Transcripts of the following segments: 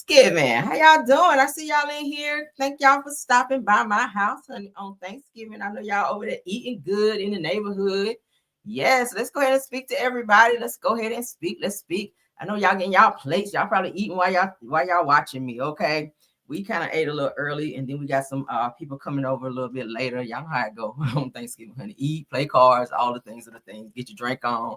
Thanksgiving. How y'all doing? I see y'all in here. Thank y'all for stopping by my house, honey, on Thanksgiving. I know y'all over there eating good in the neighborhood. Yes, let's go ahead and speak to everybody. Let's go ahead and speak. Let's speak. I know y'all getting y'all plates. Y'all probably eating while y'all watching me. Okay. We kind of ate a little early, and then we got some people coming over a little bit later. Y'all know how it go on Thanksgiving, honey. Eat, play cards, all the things of the things. Get your drink on.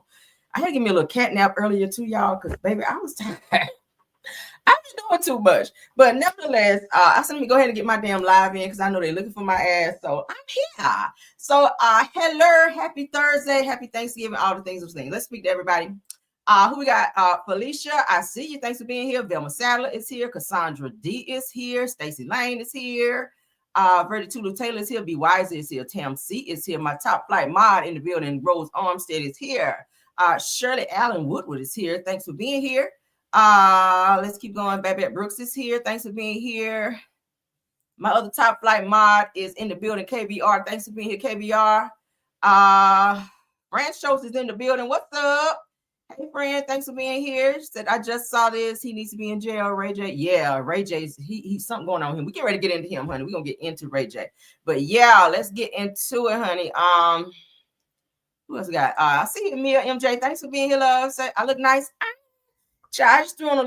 I had to give me a little cat nap earlier too, y'all, because baby, I was tired. I was doing too much. But nevertheless, I said, let me go ahead and get my damn live in because I know they're looking for my ass. So I'm here. So hello, happy Thursday, happy Thanksgiving, all the things of things. Let's speak to everybody. Who we got? Felicia, I see you. Thanks for being here. Velma Sadler is here. Cassandra D is here. Stacy Lane is here. Verdi Tulu Taylor is here. Be Wise is here. Tam C is here. My top flight mod in the building, Rose Armstead is here. Shirley Allen Woodward is here. Thanks for being here. Let's keep going. Babette Brooks is here. Thanks for being here. My other top flight mod is in the building, KBR. Thanks for being here, KBR. Brand Schultz is in the building. What's up? Hey, friend, thanks for being here. She said, I just saw this. He needs to be in jail, Ray J. Yeah, Ray J's, he's something going on with him. We get ready to get into him, honey. We're going to get into Ray J. But yeah, let's get into it, honey. Who else we got? I see you, Mia MJ. Thanks for being here, love. Say, I look nice. I just threw on a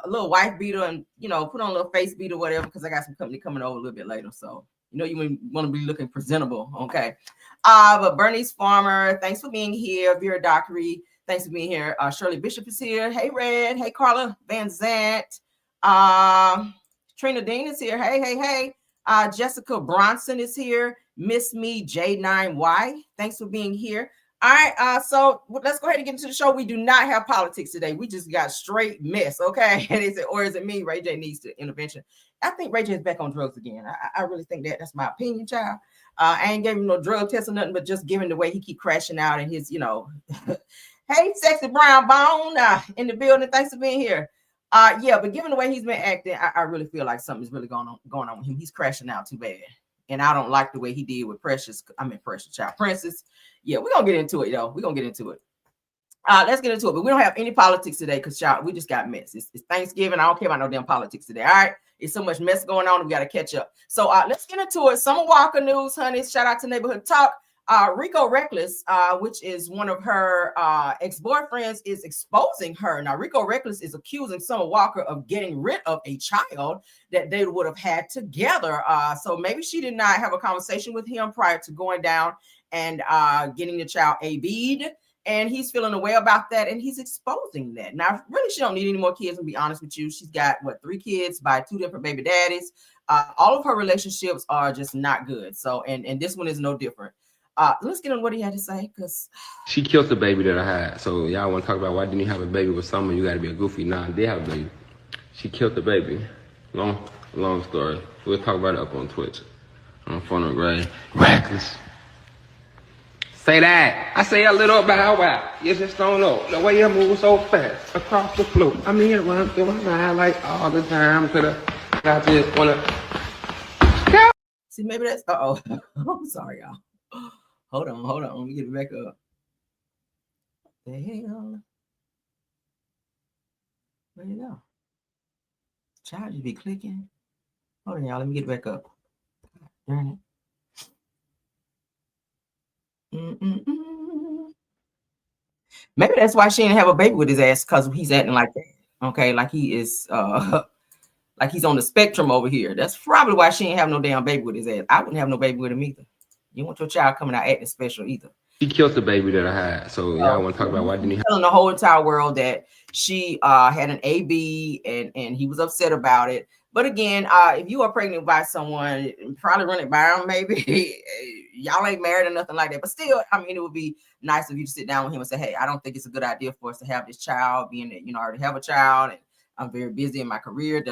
little wife beater and, put on a little face beater, whatever, because I got some company coming over a little bit later. So, you want to be looking presentable. Okay. But Bernice Farmer, thanks for being here. Vera Dockery, thanks for being here. Shirley Bishop is here. Hey, Red. Hey, Carla Van Zant. Trina Dean is here. Hey. Jessica Bronson is here. Miss Me J9Y, thanks for being here. All right, so let's go ahead and get into the show. We do not have politics today. We just got straight mess, okay? And is it me? Ray J needs to intervention. I think Ray J is back on drugs again. I really think that's my opinion, child. I ain't gave him no drug test or nothing, but just given the way he keep crashing out and his, hey, sexy brown bone in the building. Thanks for being here. Yeah, but given the way he's been acting, I really feel like something's really going on with him. He's crashing out too bad. And I don't like the way he did with Princess. Yeah, we're going to get into it, though. We're going to get into it. Let's get into it. But we don't have any politics today because, child, we just got mess. It's Thanksgiving. I don't care about no damn politics today. All right? It's so much mess going on. We got to catch up. So let's get into it. Summer Walker news, honey. Shout out to Neighborhood Talk. Rico Reckless, which is one of her ex-boyfriends, is exposing her. Now, Rico Reckless is accusing Summer Walker of getting rid of a child that they would have had together. So maybe she did not have a conversation with him prior to going down and getting the child AB'd. And he's feeling a way about that, and he's exposing that. Now, really, she don't need any more kids, to be honest with you. She's got, 3 kids by 2 different baby daddies. All of her relationships are just not good. So, and this one is no different. Let's get on what he had to say, because she killed the baby that I had. So y'all want to talk about why didn't you have a baby with someone? You got to be a goofy. Nah, I did have a baby. She killed the baby. Long story. We'll talk about it up on Twitch. On phone with Ray. Reckless. Say that. I say a little bow wow. You just don't know the way you move so fast across the floor. I mean, it runs through my mind like all the time. I just wanna. See, maybe that's. I'm sorry, y'all. Hold on. Let me get it back up. What the hell? Where you go? Child, you be clicking. Hold on, y'all. Let me get it back up. Darn it. Maybe that's why she didn't have a baby with his ass, because he's acting like that. Okay, like he is like he's on the spectrum over here. That's probably why she didn't have no damn baby with his ass. I wouldn't have no baby with him either. You want your child coming out acting special either. She killed the baby that I had. So y'all want to talk about why didn't he telling the whole entire world that she had an AB and he was upset about it. But again, if you are pregnant by someone, probably run it by him, maybe. Y'all ain't married or nothing like that. But still, I mean, it would be nice if you sit down with him and say, hey, I don't think it's a good idea for us to have this child, being that, I already have a child and I'm very busy in my career,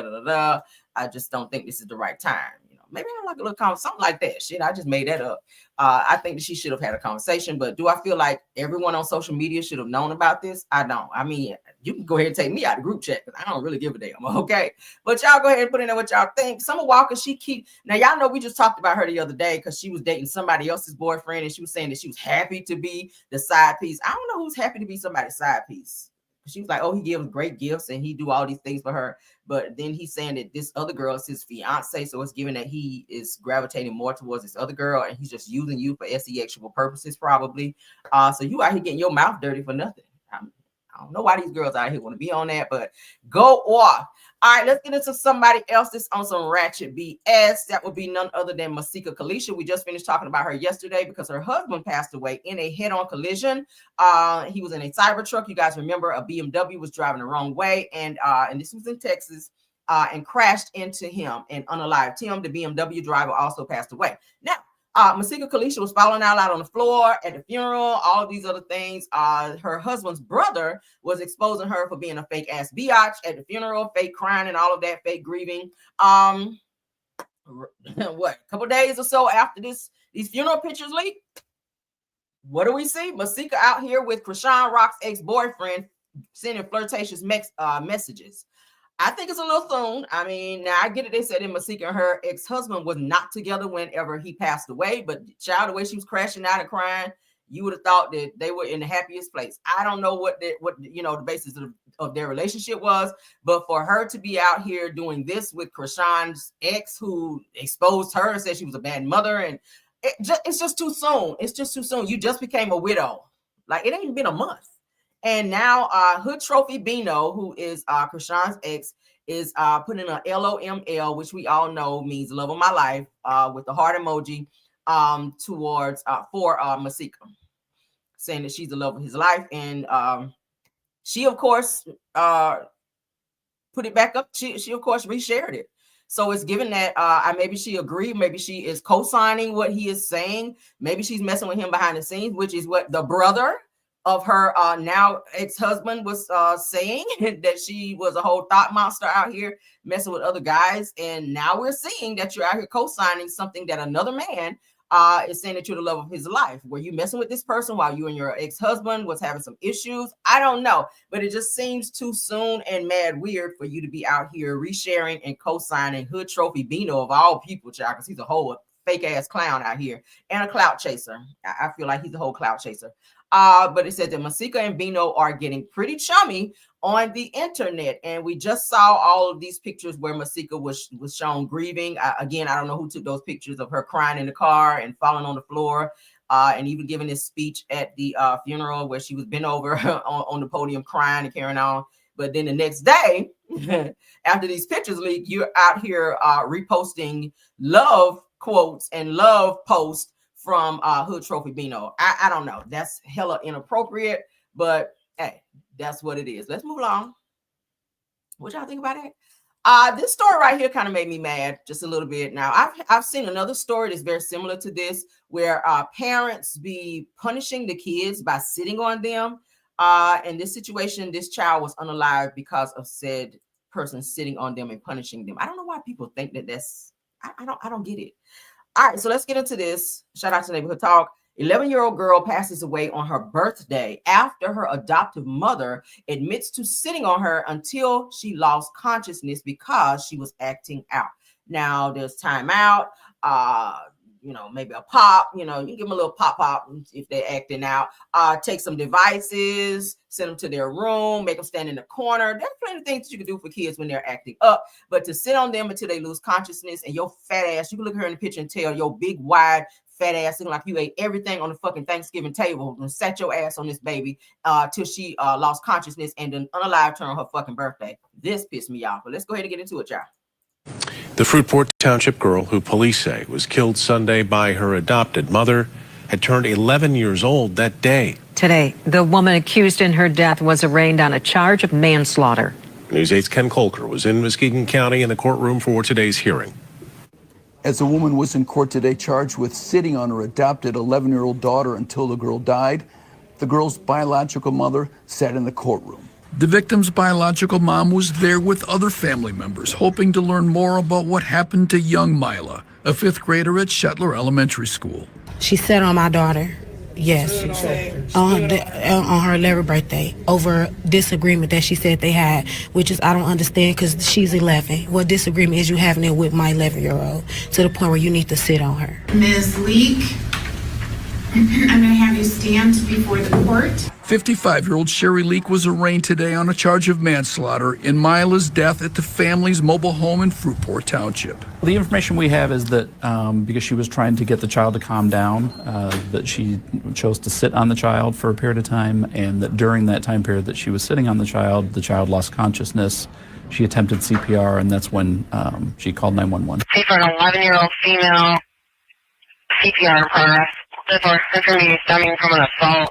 I just don't think this is the right time. Maybe I like a little conversation, something like that. Shit, I just made that up. I think that she should have had a conversation, but do I feel like everyone on social media should have known about this? I don't. I mean, you can go ahead and take me out of the group chat because I don't really give a damn. Okay. But y'all go ahead and put in there what y'all think. Summer Walker, now y'all know we just talked about her the other day because she was dating somebody else's boyfriend and she was saying that she was happy to be the side piece. I don't know who's happy to be somebody's side piece. she was like, oh, he gives great gifts and he do all these things for her. But then he's saying that this other girl is his fiance, so it's given that he is gravitating more towards this other girl, and he's just using you for sexual purposes, probably. So you out here getting your mouth dirty for nothing. I don't know why these girls out here want to be on that, but go off. All right, let's get into somebody else that's on some ratchet BS. That would be none other than Masika Kalisha. We just finished talking about her yesterday because her husband passed away in a head-on collision. He was in a Cybertruck. You guys remember a BMW was driving the wrong way, and this was in Texas, and crashed into him and unalived him. The BMW driver also passed away. Now, Masika Kalisha was falling out on the floor at the funeral, all of these other things. Her husband's brother was exposing her for being a fake ass biatch at the funeral, fake crying and all of that, fake grieving. What, a couple days or so after these funeral pictures leaked, what do we see? Masika out here with Krishan Rock's ex-boyfriend sending flirtatious messages. I think it's a little soon. I mean, now I get it. They said that Masika and her ex-husband was not together whenever he passed away, but child, the way she was crashing out and crying, you would have thought that they were in the happiest place. I don't know what the basis of their relationship was, but for her to be out here doing this with Krishan's ex, who exposed her and said she was a bad mother, and it's just too soon. It's just too soon. You just became a widow. Like, it ain't even been a month. And now Hood Trophy Bino, who is Krishan's ex, is putting an LOML, which we all know means love of my life, with the heart emoji towards for Masika, saying that she's the love of his life. And she, of course, put it back up. She of course, reshared it. So it's given that maybe she agreed, maybe she is co-signing what he is saying. Maybe she's messing with him behind the scenes, which is what the brother of her now ex-husband was saying, that she was a whole thought monster out here messing with other guys. And now we're seeing that you're out here co-signing something that another man is saying that you're the love of his life. Were you messing with this person while you and your ex-husband was having some issues? I don't know, but it just seems too soon and mad weird for you to be out here resharing and co-signing Hood Trophy Bino of all people, child, because he's a whole fake ass clown out here and a clout chaser. I feel like he's a whole clout chaser. But it said that Masika and Bino are getting pretty chummy on the internet. And we just saw all of these pictures where Masika was shown grieving. Again, I don't know who took those pictures of her crying in the car and falling on the floor, and even giving this speech at the funeral where she was bent over on the podium crying and carrying on. But then the next day, after these pictures leak, you're out here reposting love quotes and love posts from Hood Trophy Bino. I don't know. That's hella inappropriate, but hey, that's what it is. Let's move along. What y'all think about it? This story right here kind of made me mad just a little bit. Now, I've seen another story that's very similar to this, where parents be punishing the kids by sitting on them. In this situation, this child was unalived because of said person sitting on them and punishing them. I don't know why people think that that's, I don't get it. All right, so let's get into this. Shout out to Neighborhood Talk. 11-year-old girl passes away on her birthday after her adoptive mother admits to sitting on her until she lost consciousness because she was acting out. Now, there's timeout, maybe a pop, you can give them a little pop if they're acting out. Take some devices, send them to their room, make them stand in the corner. There's plenty of things that you can do for kids when they're acting up, but to sit on them until they lose consciousness, and your fat ass, you can look at her in the picture and tell your big, wide, fat ass looking like you ate everything on the fucking Thanksgiving table and sat your ass on this baby till she lost consciousness and then unalived her on her fucking birthday. This pissed me off, but let's go ahead and get into it, y'all. The Fruitport Township girl, who police say was killed Sunday by her adopted mother, had turned 11 years old that day. Today, the woman accused in her death was arraigned on a charge of manslaughter. News 8's Ken Colker was in Muskegon County in the courtroom for today's hearing. As the woman was in court today charged with sitting on her adopted 11-year-old daughter until the girl died, the girl's biological mother sat in the courtroom. The victim's biological mom was there with other family members, hoping to learn more about what happened to young Mila, a fifth grader at Shetler Elementary School. She sat on my daughter, yes, on her 11th birthday over disagreement that she said they had, which is I don't understand because she's 11. What disagreement is you having it with my 11-year-old to the point where you need to sit on her? Ms. Leek, I'm going to have you stand before the court. 55-year-old Sherry Leak was arraigned today on a charge of manslaughter in Mila's death at the family's mobile home in Fruitport Township. The information we have is that because she was trying to get the child to calm down, that she chose to sit on the child for a period of time, and that during that time period that she was sitting on the child lost consciousness. She attempted CPR, and that's when she called 911. For an 11-year-old female CPR request. This was certainly stemming from an assault.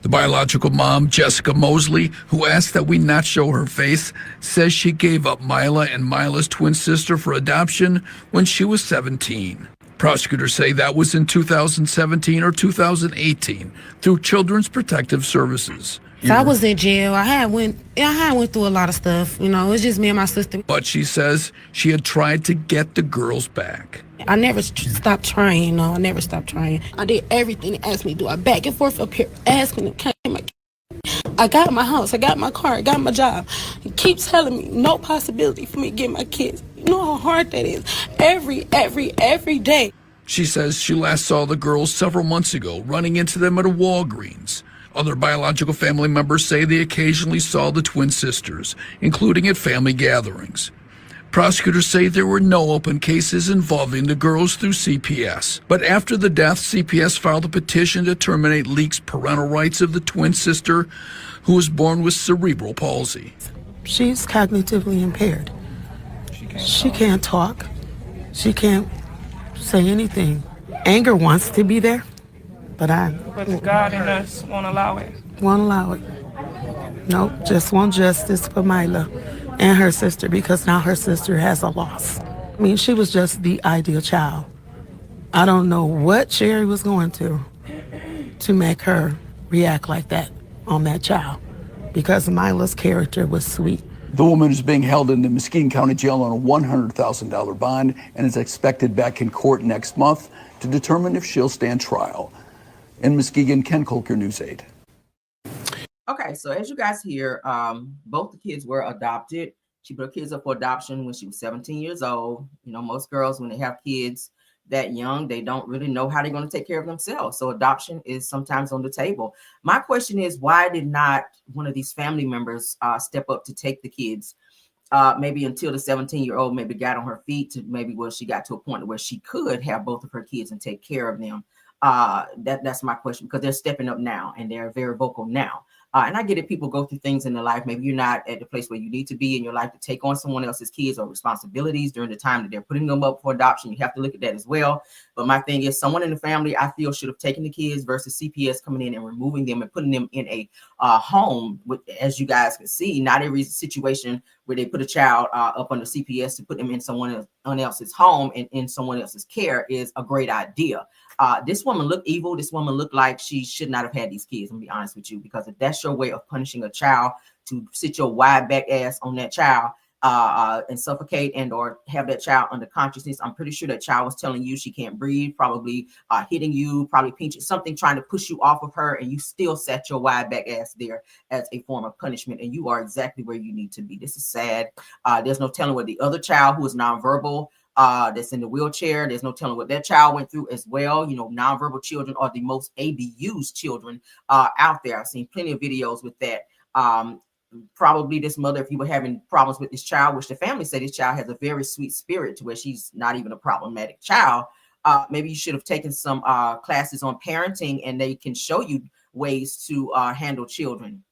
The biological mom, Jessica Mosley, who asked that we not show her face, says she gave up Mila and Mila's twin sister for adoption when she was 17. Prosecutors say that was in 2017 or 2018 through Children's Protective Services. So I was in jail. I had went through a lot of stuff. You know, it was just me and my sister. But she says she had tried to get the girls back. I never stopped trying, you know. I never stopped trying. I did everything they asked me to do. I back and forth up here asking them, can I get my kids? I got my house, I got my car, I got my job. He keeps telling me no possibility for me to get my kids. You know how hard that is. Every day. She says she last saw the girls several months ago, running into them at a Walgreens. Other biological family members say they occasionally saw the twin sisters, including at family gatherings. Prosecutors say there were no open cases involving the girls through CPS. But after the death, CPS filed a petition to terminate Leak's parental rights of the twin sister, who was born with cerebral palsy. She's cognitively impaired. She can't talk. She can't say anything. Anger wants to be there, but the God in us won't allow it. Won't allow it. Nope, just want justice for Mila and her sister, because now her sister has a loss. I mean, she was just the ideal child. I don't know what Sherry was going to make her react like that on that child, because Mila's character was sweet. The woman is being held in the Muskegon County Jail on a $100,000 bond and is expected back in court next month to determine if she'll stand trial. In Muskegon, Ken Kolker, News 8. Okay, so as you guys hear, both the kids were adopted. She put her kids up for adoption when she was 17 years old. You know, most girls, when they have kids that young, they don't really know how they're going to take care of themselves. So adoption is sometimes on the table. My question is, why did not one of these family members step up to take the kids? Maybe until the 17-year-old maybe got on her feet, to maybe where she got to a point where she could have both of her kids and take care of them. That's my question, because they're stepping up now and they're very vocal now. And I get it. People go through things in their life. Maybe you're not at the place where you need to be in your life to take on someone else's kids or responsibilities during the time that they're putting them up for adoption. You have to look at that as well. But my thing is, someone in the family, I feel, should have taken the kids versus CPS coming in and removing them and putting them in a home. With, as you guys can see, not every situation where they put a child up under CPS to put them in someone else's home and in someone else's care is a great idea. This woman looked evil. This woman looked like she should not have had these kids. I'm gonna be honest with you, because if that's your way of punishing a child, to sit your wide back ass on that child and suffocate and or have that child under consciousness, I'm pretty sure that child was telling you she can't breathe, probably hitting you, probably pinching something, trying to push you off of her, and you still sat your wide back ass there as a form of punishment, and you are exactly where you need to be. This is sad. There's no telling what the other child who is nonverbal, that's in the wheelchair, there's no telling what that child went through as well. You know, nonverbal children are the most abused children out there. I've seen plenty of videos with that. Probably this mother, if you were having problems with this child, which the family said this child has a very sweet spirit to where she's not even a problematic child, maybe you should have taken some classes on parenting, and they can show you ways to handle children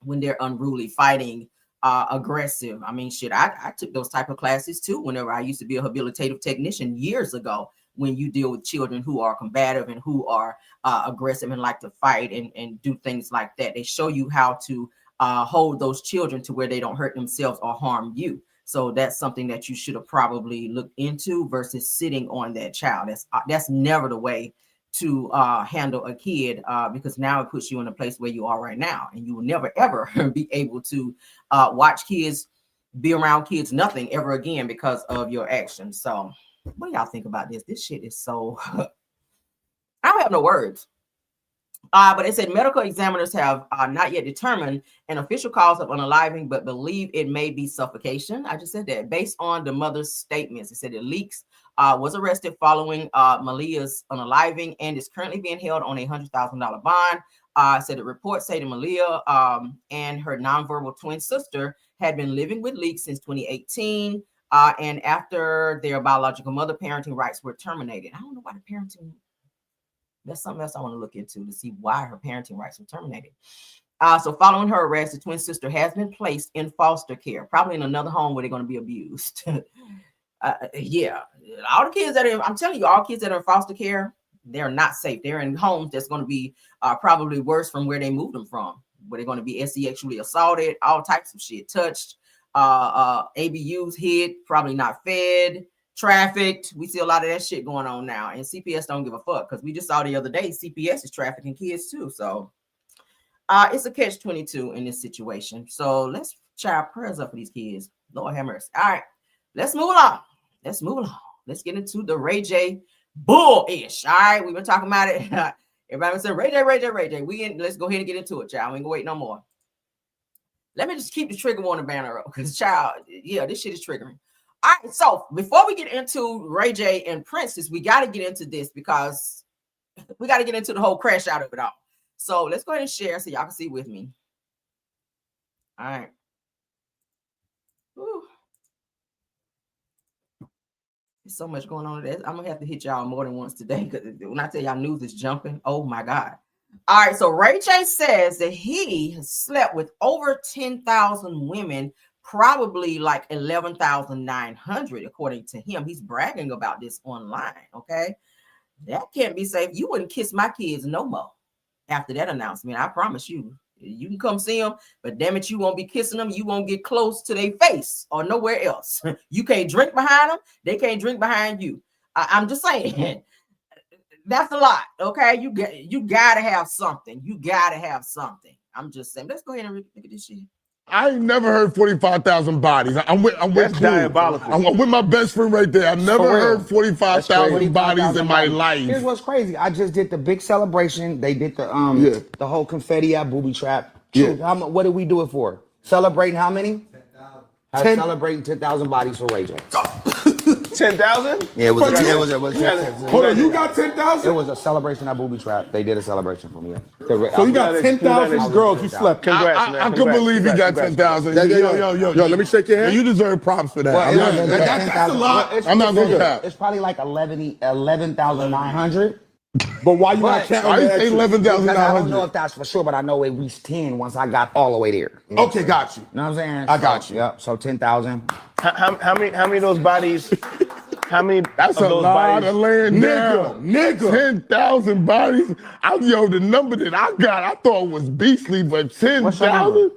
when they're unruly, fighting, aggressive. I mean, shit, I took those type of classes too whenever I used to be a habilitative technician years ago. When you deal with children who are combative and who are aggressive and like to fight and do things like that, they show you how to hold those children to where they don't hurt themselves or harm you. So that's something that you should have probably looked into versus sitting on that child. That's never the way to handle a kid, because now it puts you in a place where you are right now, and you will never ever be able to watch kids, be around kids, nothing ever again because of your actions. So what do y'all think about this? This shit is so I don't have no words. But it said medical examiners have not yet determined an official cause of unaliving, but believe it may be suffocation. I just said that based on the mother's statements. It said it leaks was arrested following Malia's unaliving and is currently being held on a $100,000 bond. Said the reports say that Malia and her nonverbal twin sister had been living with Leak since 2018. And after their biological mother, parenting rights were terminated. I don't know why the parenting, that's something else I want to look into to see why her parenting rights were terminated. So following her arrest, the twin sister has been placed in foster care, probably in another home where they're going to be abused. Yeah, all the kids that are, I'm telling you, all kids that are in foster care, they're not safe. They're in homes that's going to be probably worse from where they moved them from, where they're going to be sexually assaulted, all types of shit, touched, ABUs hit, probably not fed, trafficked. We see a lot of that shit going on now, and CPS don't give a fuck, because we just saw the other day CPS is trafficking kids too. So it's a catch-22 in this situation. So let's child prayers up for these kids. Lord have mercy. All right, let's move along. Let's get into the Ray J bullish. All right, we've been talking about it. Everybody been saying Ray J. Let's go ahead and get into it, child. We ain't gonna wait no more. Let me just keep the trigger warning banner up, because child, yeah, this shit is triggering. All right, so before we get into Ray J and Princess, we got to get into this, because we got to get into the whole crash out of it all. So let's go ahead and share so y'all can see with me. All right. Whew. There's so much going on today. I'm gonna have to hit y'all more than once today, because when I tell y'all news is jumping, oh my God. All right, so Ray J says that he has slept with over 10,000 women, probably like 11,900, according to him. He's bragging about this online, okay? That can't be safe. You wouldn't kiss my kids no more after that announcement. I promise you. You can come see them, but damn it, you won't be kissing them. You won't get close to their face or nowhere else. You can't drink behind them. They can't drink behind you. I'm just saying. That's a lot, okay? You gotta have something. You gotta have something. I'm just saying. Let's go ahead and look at this shit. I ain't never heard 45,000 bodies. I'm with That's diabolical. I'm with my best friend right there. I never heard 45,000 bodies in my life. Here's what's crazy. I just did the big celebration. They did the whole confetti at Booby Trap. What did we do it for? Celebrating how many? 10,000. Celebrating 10,000 bodies for Ray J. 10,000? Yeah, it was 10,000. Hold on, you got 10,000? It was a celebration at Booby Trap. They did a celebration for me. So you got 10,000 girls you slept. Congrats, man. I can believe you got 10,000. Yo, let me shake your hand. You deserve props for that. That's a lot. I'm not going to cap. It's probably like 11,900. But why you not counting? I say 11,900. I don't know if that's for sure, but I know at least 10 once I got all the way there. Okay, got you. You know what I'm saying? I got you. Yep. So 10,000. How many of those bodies? How many? That's a lot of laying down. Nigga. 10,000 bodies. The number that I got, I thought was beastly, but 10,000?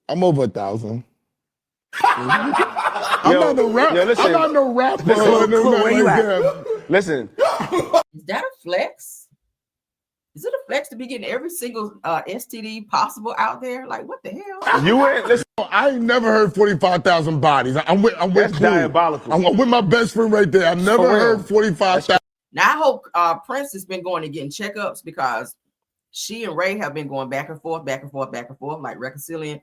I'm over 1,000. I'm not no rapper. Where you at? Listen. Is that a flex? Is it a flex to be getting every single STD possible out there? Like, what the hell? You ain't listen. I ain't never heard 45,000 bodies. I'm with That's diabolical. I'm with my best friend right there. I never heard 45,000. Now I hope Prince has been going and getting checkups, because she and Ray have been going back and forth, like reconciling,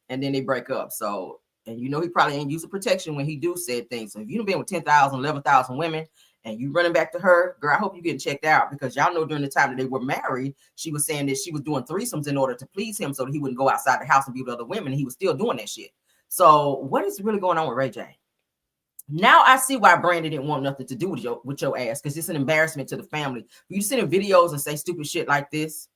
and then they break up. So, and you know he probably ain't using protection when he do said things. So if you've been with 10,000, 11,000 women, and you running back to her, girl, I hope you getting checked out, because y'all know during the time that they were married, she was saying that she was doing threesomes in order to please him so that he wouldn't go outside the house and be with other women. He was still doing that shit. So what is really going on with Ray J? Now I see why Brandon didn't want nothing to do with your ass, because it's an embarrassment to the family. You sit in videos and say stupid shit like this.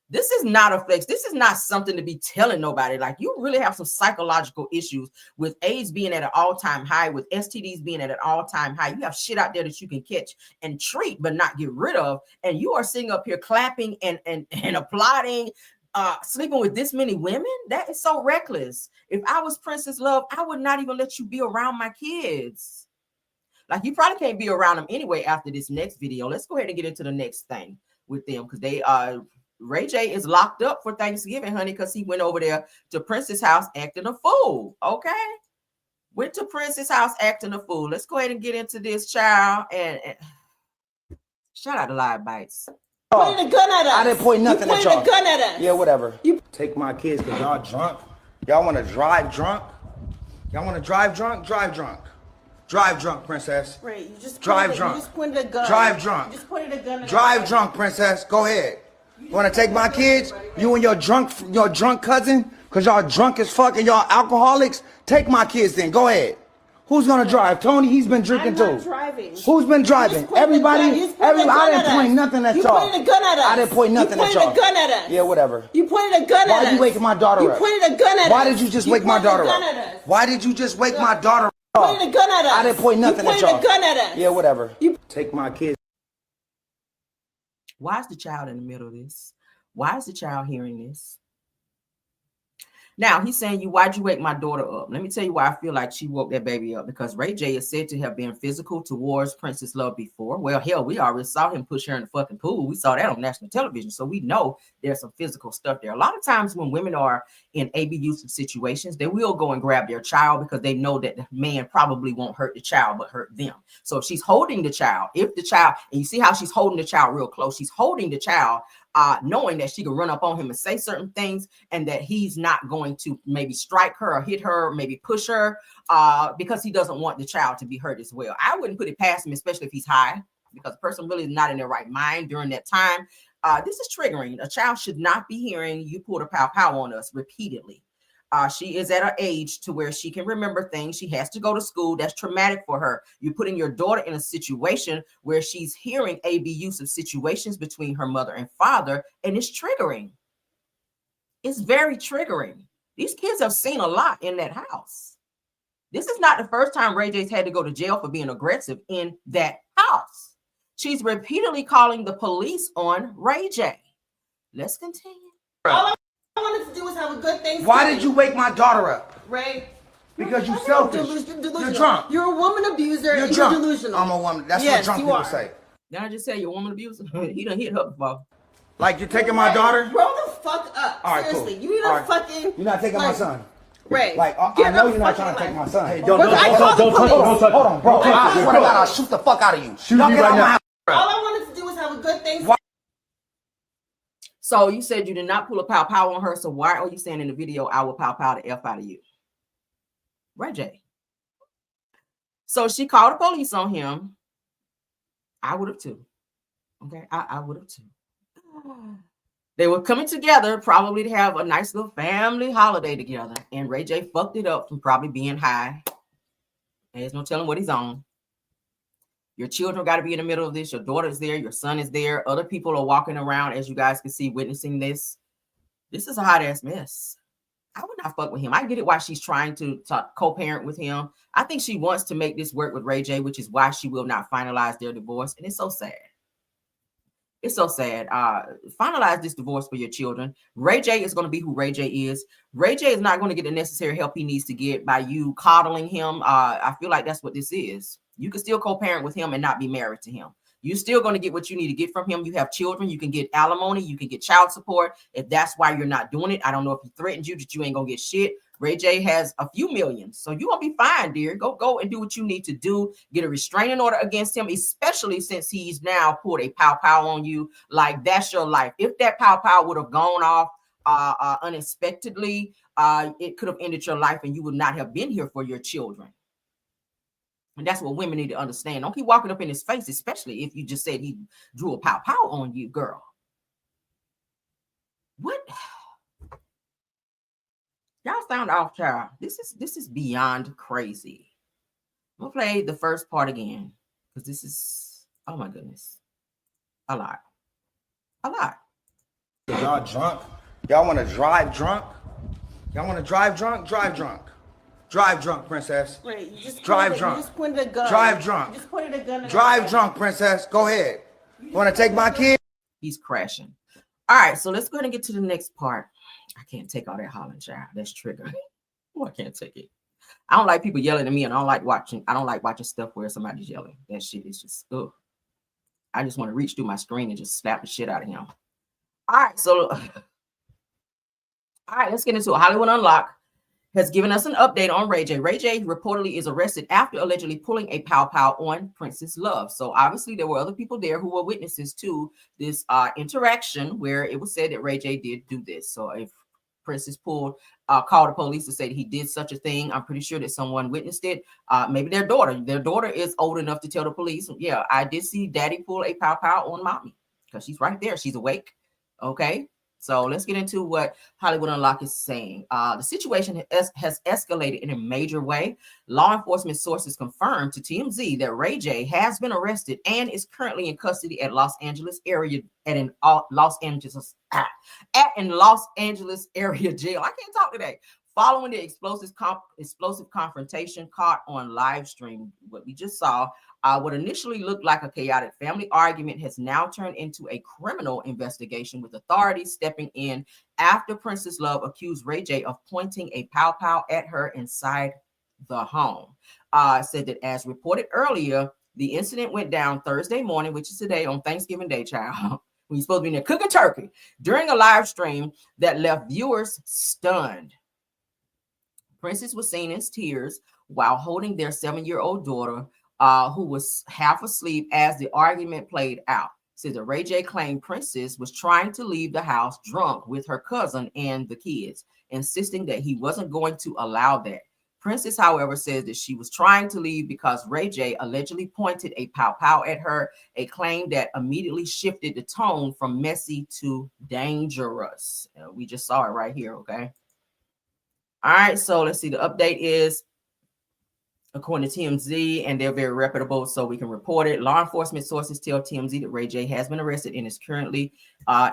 This is not a flex. This is not something to be telling nobody. Like, you really have some psychological issues with AIDS being at an all-time high, with STDs being at an all-time high. You have shit out there that you can catch and treat, but not get rid of. And you are sitting up here clapping and applauding, sleeping with this many women. That is so reckless. If I was Princess Love, I would not even let you be around my kids. Like, you probably can't be around them anyway after this next video. Let's go ahead and get into the next thing with them, because they are... Ray J is locked up for Thanksgiving, honey, because he went over there to Prince's house acting a fool, okay? Went to Prince's house acting a fool. Let's go ahead and get into this, child. And shout out to Live Bites. Pointing a gun at us. I didn't point nothing at y'all. You pointed a gun at us. Yeah, whatever. You take my kids because y'all drunk. Y'all want to drive drunk? Y'all want to drive drunk? Drive drunk. Drive drunk, princess. Right, you just Drive drunk. You just pointed a gun. Drive drunk. You just pointed a gun. Drive drunk, princess. Go ahead. You wanna take my kids? You and your drunk cousin? Cause y'all drunk as fuck and y'all alcoholics? Take my kids then. Go ahead. Who's gonna drive? Tony, he's been drinking too. I'm not driving. Who's been driving? Everybody? I didn't point nothing at y'all. You pointed a gun at us. I didn't point nothing at y'all. You pointed a gun at us. Yeah, whatever. You pointed a gun at us. Why you waking my daughter up? You pointed a gun at us. Why did you just wake my daughter up? Why did you just wake my daughter up? You pointed a gun at us. I didn't point nothing at y'all. You pointed a gun at us. Yeah, whatever. Take my kids. Why is the child in the middle of this? Why is the child hearing this? Now, he's saying, why'd you wake my daughter up? Let me tell you why I feel like she woke that baby up. Because Ray J is said to have been physical towards Princess Love before. Well, hell, we already saw him push her in the fucking pool. We saw that on national television. So we know there's some physical stuff there. A lot of times when women are in abusive situations, they will go and grab their child because they know that the man probably won't hurt the child, but hurt them. So if she's holding the child, and you see how she's holding the child real close, she's holding the child, knowing that she can run up on him and say certain things and that he's not going to maybe strike her or hit her, maybe push her because he doesn't want the child to be hurt as well. I wouldn't put it past him, especially if he's high, because the person really is not in their right mind during that time. This is triggering. A child should not be hearing you pull the pow on us repeatedly. She is at an age to where she can remember things. She has to go to school. That's traumatic for her. You're putting your daughter in a situation where she's hearing abusive situations between her mother and father, and it's triggering. It's very triggering. These kids have seen a lot in that house. This is not the first time Ray J's had to go to jail for being aggressive in that house. She's repeatedly calling the police on Ray J. Let's continue. All I wanted to do was have a good Thanksgiving. Why did you wake my daughter up? Ray. Because you're selfish. You're drunk. You're a woman abuser. You're drunk. You're delusional. I'm a woman. That's what drunk people say. Did I just say you're a woman abuser? He done hit her before. Like you're taking my daughter? Grow the fuck up. All right, seriously. cool. You need to fucking. You're not taking my son. Ray. Like I know you're not trying to take my son. Hey, don't touch him. Hold on, bro. I swear to God, I'll shoot the fuck out of you. Shoot you right now. All I wanted to do was have a good Thanksgiving. So you said you did not pull a pow on her. So why are you saying in the video, I will pow the F out of you? Ray J. So she called the police on him. I would have too. Okay, I would have too. They were coming together probably to have a nice little family holiday together. And Ray J fucked it up from probably being high. There's no telling what he's on. Your children got to be in the middle of this. Your daughter's there. Your son is there. Other people are walking around, as you guys can see, witnessing this. This is a hot ass mess. I would not fuck with him. I get it why she's trying to co-parent with him. I think she wants to make this work with Ray J, which is why she will not finalize their divorce. And it's so sad. It's so sad. Finalize this divorce for your children. Ray J is going to be who Ray J is. Ray J is not going to get the necessary help he needs to get by you coddling him. I feel like that's what this is. You can still co-parent with him and not be married to him. You're still going to get what you need to get from him. You have children. You can get alimony. You can get child support. If that's why you're not doing it, I don't know if he threatened you that you ain't going to get shit. Ray J has a few millions. So you're going to be fine, dear. Go and do what you need to do. Get a restraining order against him, especially since he's now pulled a pow on you. Like, that's your life. If that pow would have gone off unexpectedly, it could have ended your life and you would not have been here for your children. And that's what women need to understand. Don't keep walking up in his face, especially if you just said he drew a pow on you, girl. What? Y'all sound off, child. This is beyond crazy. I'm gonna play the first part again because this is, oh my goodness, a lot. Y'all drunk? Y'all want to drive drunk? Y'all want to drive drunk? Drive drunk. Drive drunk, princess. Wait, you just drive pointed, drunk. You just pointed a gun. Drive drunk. You just pointed a gun. Drive drunk, princess. Go ahead. You want to take my kid? He's crashing. All right, so let's go ahead and get to the next part. I can't take all that hollering, child. That's triggering. Oh, I can't take it. I don't like people yelling at me, and I don't like watching stuff where somebody's yelling. That shit is just, ugh. I just want to reach through my screen and just slap the shit out of him. All right, so let's get into it. Hollywood Unlocked has given us an update on Ray J. Ray J reportedly is arrested after allegedly pulling a pow on Princess Love. So obviously there were other people there who were witnesses to this interaction where it was said that Ray J did do this. So if Princess called the police to say that he did such a thing. I'm pretty sure that someone witnessed it. Maybe their daughter. Their daughter is old enough to tell the police. Yeah, I did see Daddy pull a pow pow on mommy because she's right there. She's awake. Okay. So let's get into what Hollywood Unlocked is saying. The situation has escalated in a major way. Law enforcement sources confirmed to TMZ that Ray J has been arrested and is currently in custody at Los Angeles area Los Angeles area jail. I can't talk today. Following the explosive confrontation caught on live stream, what we just saw, what initially looked like a chaotic family argument has now turned into a criminal investigation, with authorities stepping in after Princess Love accused Ray J of pointing a pow pow at her inside the home. Said that as reported earlier, the incident went down Thursday morning, which is today on Thanksgiving Day, child. When you're supposed to be in there cooking turkey during a live stream that left viewers stunned. Princess was seen in tears while holding their 7-year-old daughter, who was half asleep as the argument played out. Says that Ray J claimed Princess was trying to leave the house drunk with her cousin and the kids, insisting that he wasn't going to allow that. Princess, however, says that she was trying to leave because Ray J allegedly pointed a pow pow at her, a claim that immediately shifted the tone from messy to dangerous. We just saw it right here, okay? All right, so let's see. The update is, according to TMZ, and they're very reputable, so we can report it. Law enforcement sources tell TMZ that Ray J has been arrested and is currently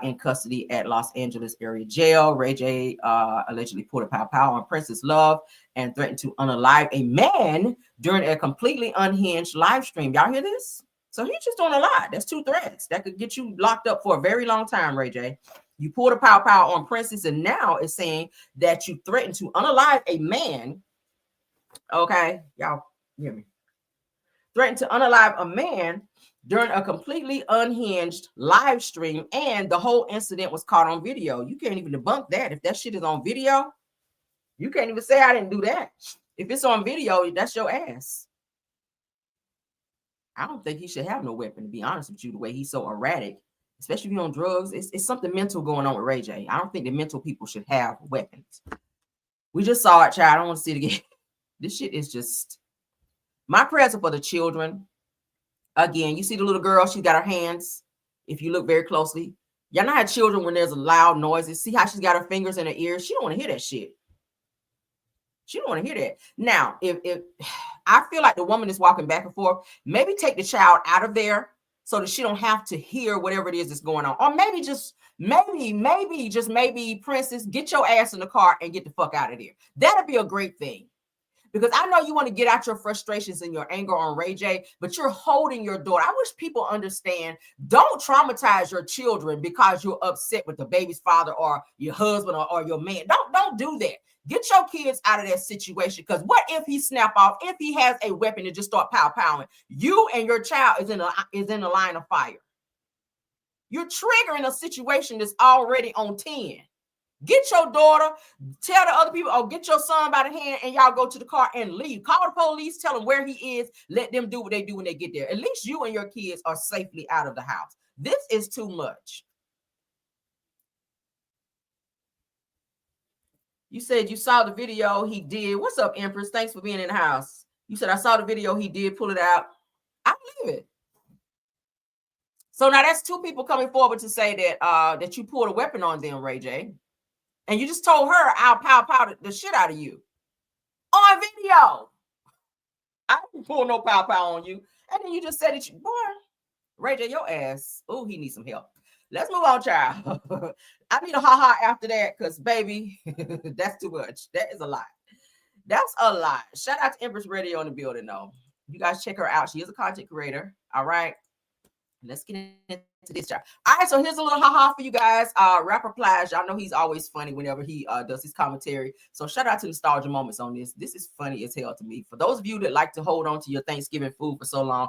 in custody at Los Angeles area jail. Ray J allegedly pulled a pow pow on Princess Love and threatened to unalive a man during a completely unhinged live stream. Y'all hear this? So he's just doing a lot. That's 2 threats that could get you locked up for a very long time, Ray J. You pulled a pow pow on Princess, and now it's saying that you threatened to unalive a man. Okay, y'all hear me? Threatened to unalive a man during a completely unhinged live stream, and the whole incident was caught on video. You can't even debunk that. If that shit is on video, you can't even say I didn't do that. If it's on video, that's your ass. I don't think he should have no weapon, to be honest with you, the way he's so erratic, especially if you're on drugs. It's something mental going on with Ray J. I don't think the mental people should have weapons. We just saw it, child. I don't want to see it again. This shit is just, my prayers are for the children. Again, you see the little girl, she got her hands. If you look very closely, y'all know how children, when there's a loud noises, see how she's got her fingers in her ears. She don't want to hear that shit. She don't want to hear that. Now, if I feel like the woman is walking back and forth, maybe take the child out of there so that she don't have to hear whatever it is that's going on. Or maybe maybe, Princess, get your ass in the car and get the fuck out of there. That'd be a great thing. Because I know you want to get out your frustrations and your anger on Ray J, but you're holding your daughter. I wish people understand, don't traumatize your children because you're upset with the baby's father or your husband or your man. Don't do that. Get your kids out of that situation, because what if he snap off, if he has a weapon and just start pow-powing? You and your child is in a line of fire. You're triggering a situation that's already on 10. Get your daughter, tell the other people, get your son by the hand, and y'all go to the car and leave. Call the police, tell them where he is, let them do what they do when they get there. At least you and your kids are safely out of the house. This is too much. You said you saw the video he did. What's up, Empress? Thanks for being in the house. You said, I saw the video he did pull it out. I believe it. So now that's 2 people coming forward to say that that you pulled a weapon on them, Ray J. And you just told her, I'll pow the shit out of you. On video. I didn't pull no pow on you. And then you just said it, boy, Ray J, your ass. Oh, he needs some help. Let's move on, child. I need a ha-ha after that, because, baby, that's too much. That is a lot. That's a lot. Shout out to Empress Radio in the building, though. You guys check her out. She is a content creator. All right. Let's get into this, child. All right, so here's a little ha-ha for you guys. Rapper Plies, y'all know he's always funny whenever he does his commentary. So shout out to Nostalgia Moments on this. This is funny as hell to me. For those of you that like to hold on to your Thanksgiving food for so long,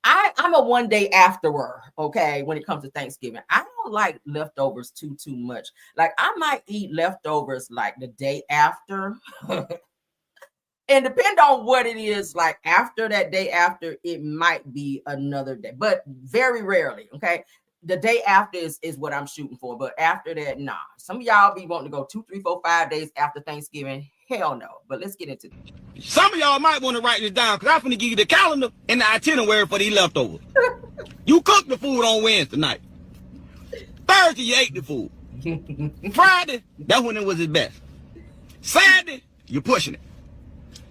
I'm a one day afterer, okay, when it comes to Thanksgiving. I don't like leftovers too much. Like, I might eat leftovers like the day after. And depend on what it is, like after that day after, it might be another day, but very rarely, okay? the day after is what I'm shooting for. But after that, nah. Some of y'all be wanting to go 2, 3, 4, 5 days after Thanksgiving. Hell no. But let's get into it. Some of y'all might want to write this down because I'm going to give you the calendar and the itinerary for these leftovers. You cooked the food on Wednesday night. Thursday, you ate the food. Friday, that's when it was its best. Saturday, you're pushing it.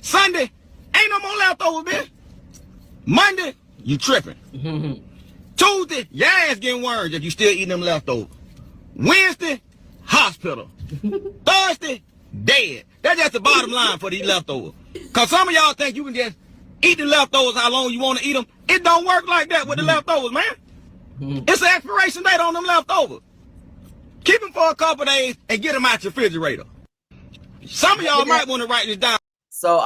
Sunday, ain't no more leftovers, bitch. Monday, you tripping. Tuesday, your ass getting worms if you still eating them leftovers. Wednesday, hospital. Thursday, dead. That's just the bottom line for these leftovers. Because some of y'all think you can just eat the leftovers how long you want to eat them. It don't work like that with the leftovers, man. It's an expiration date on them leftovers. Keep them for a couple days and get them out your refrigerator. Some of y'all might want to write this down. So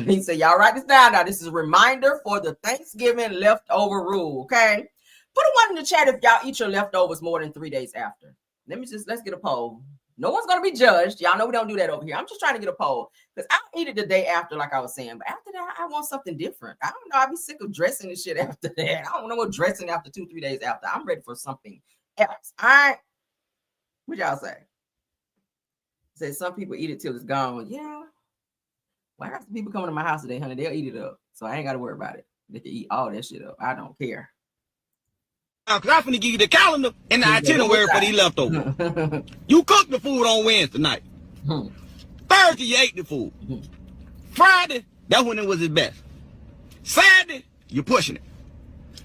he said, y'all write this down now. This is a reminder for the Thanksgiving leftover rule, okay? Put a one in the chat if y'all eat your leftovers more than 3 days after. Let's get a poll. No one's going to be judged. Y'all know we don't do that over here. I'm just trying to get a poll because I don't eat it the day after, like I was saying. But after that, I want something different. I don't know. I'll be sick of dressing and shit after that. I don't know what dressing after 2, 3 days after. I'm ready for something else. All right. What y'all say? Say some people eat it till it's gone. Yeah. Why got some people coming to my house today, honey? They'll eat it up. So I ain't got to worry about it. They can eat all that shit up. I don't care. Because I'm going to give you the calendar and the itinerary for these leftovers. You cooked the food on Wednesday night. Thursday, you ate the food. Friday, that's when it was its best. Saturday, you're pushing it.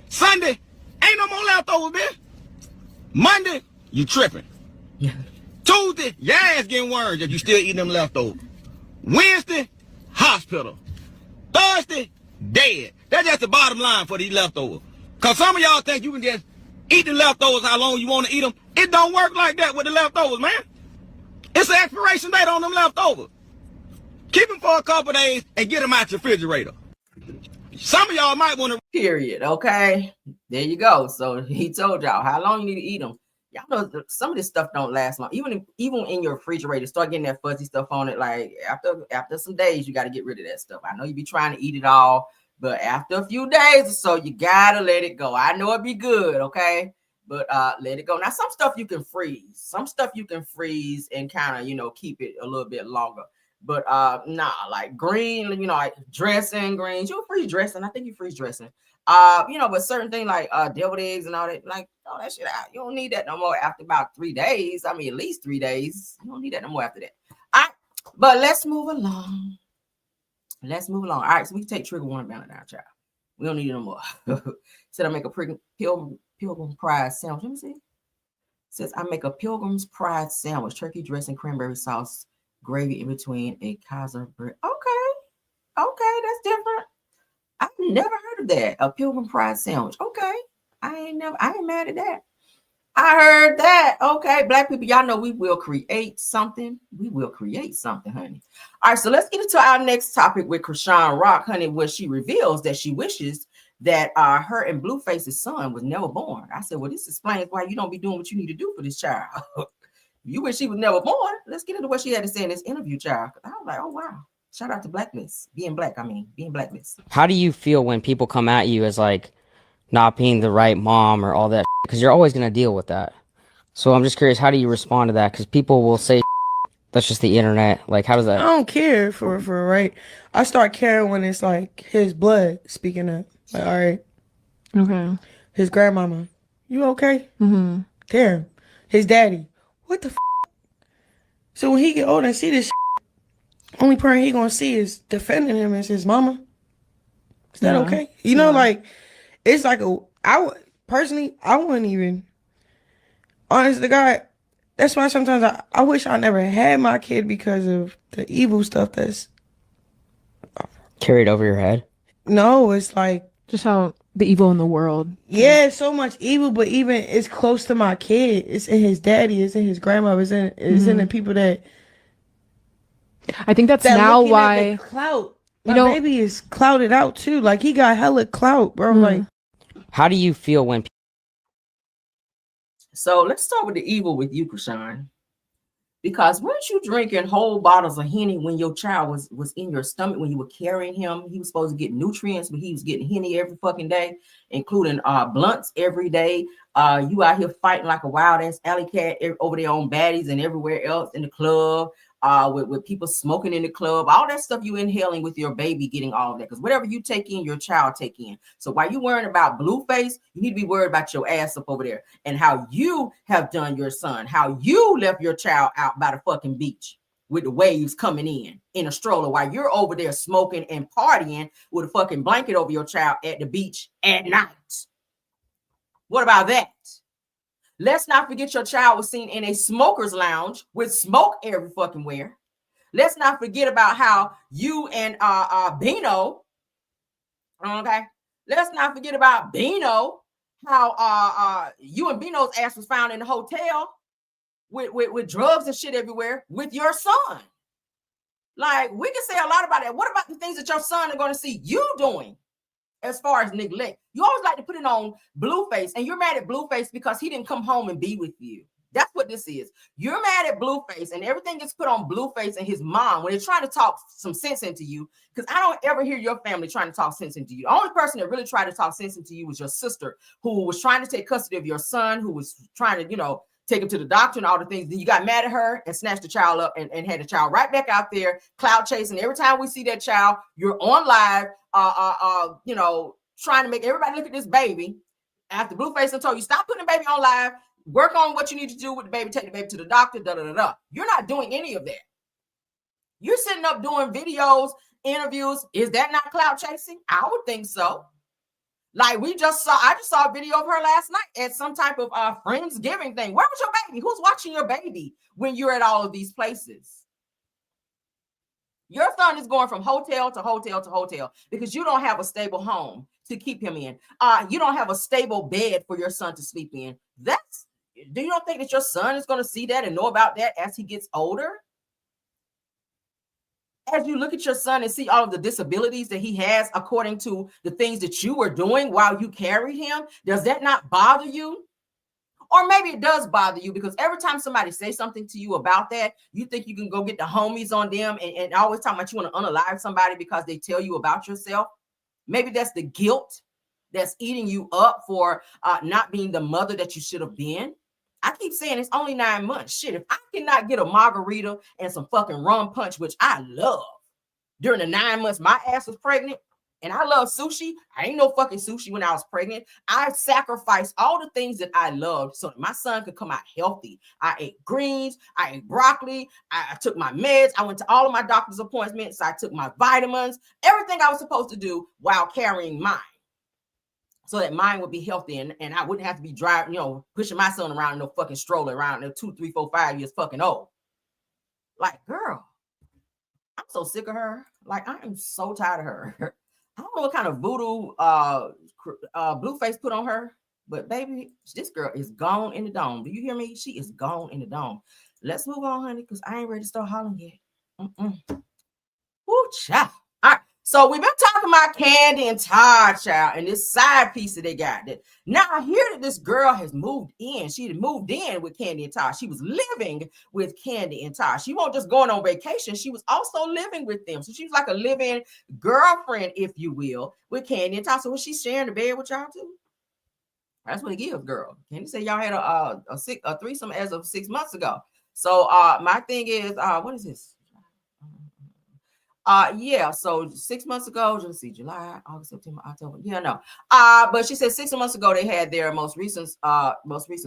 Sunday, ain't no more leftovers, bitch. Monday, you tripping. Tuesday, your ass getting worms if you still eating them leftovers. Wednesday, hospital. Thursday, dead. That's just the bottom line for these leftovers. Because some of y'all think you can just eat the leftovers how long you want to eat them. It don't work like that with the leftovers, man. It's an expiration date on them leftovers. Keep them for a couple days and get them out your refrigerator. Some of y'all might want to... Period, okay? There you go. So he told y'all how long you need to eat them. Y'all know some of this stuff don't last long. Even in your refrigerator, start getting that fuzzy stuff on it. Like after some days, you got to get rid of that stuff. I know you be trying to eat it all, but after a few days or so, you gotta let it go. I know it be good, okay? But let it go. Now, some stuff you can freeze. Some stuff you can freeze and kind of, keep it a little bit longer. But nah, like green, like dressing, greens. You freeze dressing. I think you freeze dressing. But certain things like deviled eggs and all that, like all that shit out. You don't need that no more after about 3 days. I mean, at least 3 days. You don't need that no more after that. All right, but let's move along. All right, so we can take trigger warning banner down, child. We don't need it no more. Said I make a Pilgrim Pride sandwich. Let me see. Says I make a Pilgrim's Pride sandwich, turkey dressing, cranberry sauce, gravy in between, a Kaiser bread. Okay, that's different. I've never heard of that. A Pilgrim Pride sandwich. Okay, I ain't mad at that. I heard that. Okay, black people, y'all know we will create something. We will create something, honey. All right, so let's get into our next topic with Krishan Rock, honey, where she reveals that she wishes that her and Blueface's son was never born. I said, well, this explains why you don't be doing what you need to do for this child. You wish he was never born. Let's get into what she had to say in this interview, child. I was like, oh, wow. Shout out to blackness. Being blackness. How do you feel when people come at you as like not being the right mom or all that? Because you're always going to deal with that. So I'm just curious, how do you respond to that? Because people will say that's just the internet. Like, how does that? I don't care for right. I start caring when it's like his blood speaking up. Like, all right. Okay. His grandmama, you okay? Mm-hmm. Damn. His daddy, what the f? So when he get older and see this, only person he gonna see is defending him as his mama. Is that okay? You know, like it's like personally, I wouldn't even. Honest to God, that's why sometimes I wish I never had my kid because of the evil stuff that's carried over your head. No, it's like just how the evil in the world. Yeah, so much evil, but even it's close to my kid. It's in his daddy. It's in his grandma. It's in the people that. I think that's now why clout. My baby is clouted out too. Like he got hella clout, bro. Like, how do you feel when? So let's start with the evil with you, Krishan. Because weren't you drinking whole bottles of Henny when your child was in your stomach when you were carrying him? He was supposed to get nutrients, but he was getting Henny every fucking day, including blunts every day. You out here fighting like a wild ass alley cat over there on baddies and everywhere else in the club. With people smoking in the club, all that stuff you inhaling with your baby getting all of that. Because whatever you take in, your child take in. So while you worrying about Blueface, you need to be worried about your ass up over there and how you have done your son, how you left your child out by the fucking beach with the waves coming in a stroller while you're over there smoking and partying with a fucking blanket over your child at the beach at night. What about that? Let's not forget your child was seen in a smoker's lounge with smoke every fucking where. Let's not forget about how you and Bino, okay? Let's not forget about Bino, how you and Bino's ass was found in the hotel with drugs and shit everywhere with your son. Like, we can say a lot about that. What about the things that your son are going to see you doing? As far as neglect, you always like to put it on Blueface, and you're mad at Blueface because he didn't come home and be with you. That's what this is. You're mad at Blueface, and everything gets put on Blueface and his mom when they're trying to talk some sense into you. Because I don't ever hear your family trying to talk sense into you. The only person that really tried to talk sense into you was your sister, who was trying to take custody of your son, who was trying to, take him to the doctor and all the things. Then you got mad at her and snatched the child up and had the child right back out there, cloud chasing. Every time we see that child, you're on live, trying to make everybody look at this baby. After Blueface and told you, stop putting the baby on live, work on what you need to do with the baby, take the baby to the doctor, da-da-da-da. You're not doing any of that. You're sitting up doing videos, interviews. Is that not cloud chasing? I would think so. Like I just saw a video of her last night at some type of Friendsgiving thing. Where was your baby? Who's watching your baby when you're at all of these places? Your son is going from hotel to hotel to hotel because you don't have a stable home to keep him in. You don't have a stable bed for your son to sleep in. Do you don't think that your son is going to see that and know about that as he gets older? As you look at your son and see all of the disabilities that he has according to the things that you were doing while you carried him, does that not bother you? Or maybe it does bother you because every time somebody says something to you about that, you think you can go get the homies on them and always talking about you want to unalive somebody because they tell you about yourself. Maybe that's the guilt that's eating you up for not being the mother that you should have been. I keep saying it's only 9 months. Shit, if I cannot get a margarita and some fucking rum punch, which I love, during the 9 months my ass was pregnant, and I love sushi. I ain't no fucking sushi when I was pregnant. I sacrificed all the things that I loved so that my son could come out healthy. I ate greens. I ate broccoli. I took my meds. I went to all of my doctor's appointments. I took my vitamins, everything I was supposed to do while carrying mine, so that mine would be healthy and I wouldn't have to be driving, pushing my son around in no fucking stroller around 2, 3, 4, 5 years fucking old. Like, girl, I'm so sick of her. Like, I am so tired of her. I don't know what kind of voodoo Blueface put on her, but baby, this girl is gone in the dome. Do you hear me? She is gone in the dome. Let's move on, honey, because I ain't ready to start hollering yet. Woo, child. All right. So we've been talking about Candy and Todd, child, and this side piece that they got. Now I hear that this girl has moved in. She had moved in with Candy and Todd. She was living with Candy and Todd. She wasn't just going on vacation. She was also living with them. So she was like a live-in girlfriend, if you will, with Candy and Todd. So was she sharing the bed with y'all too? That's what it gives, girl. Candy said y'all had a threesome as of 6 months ago. So my thing is, what is this? So 6 months ago, let's see, July, August, September, October. But she said 6 months ago they had their most recent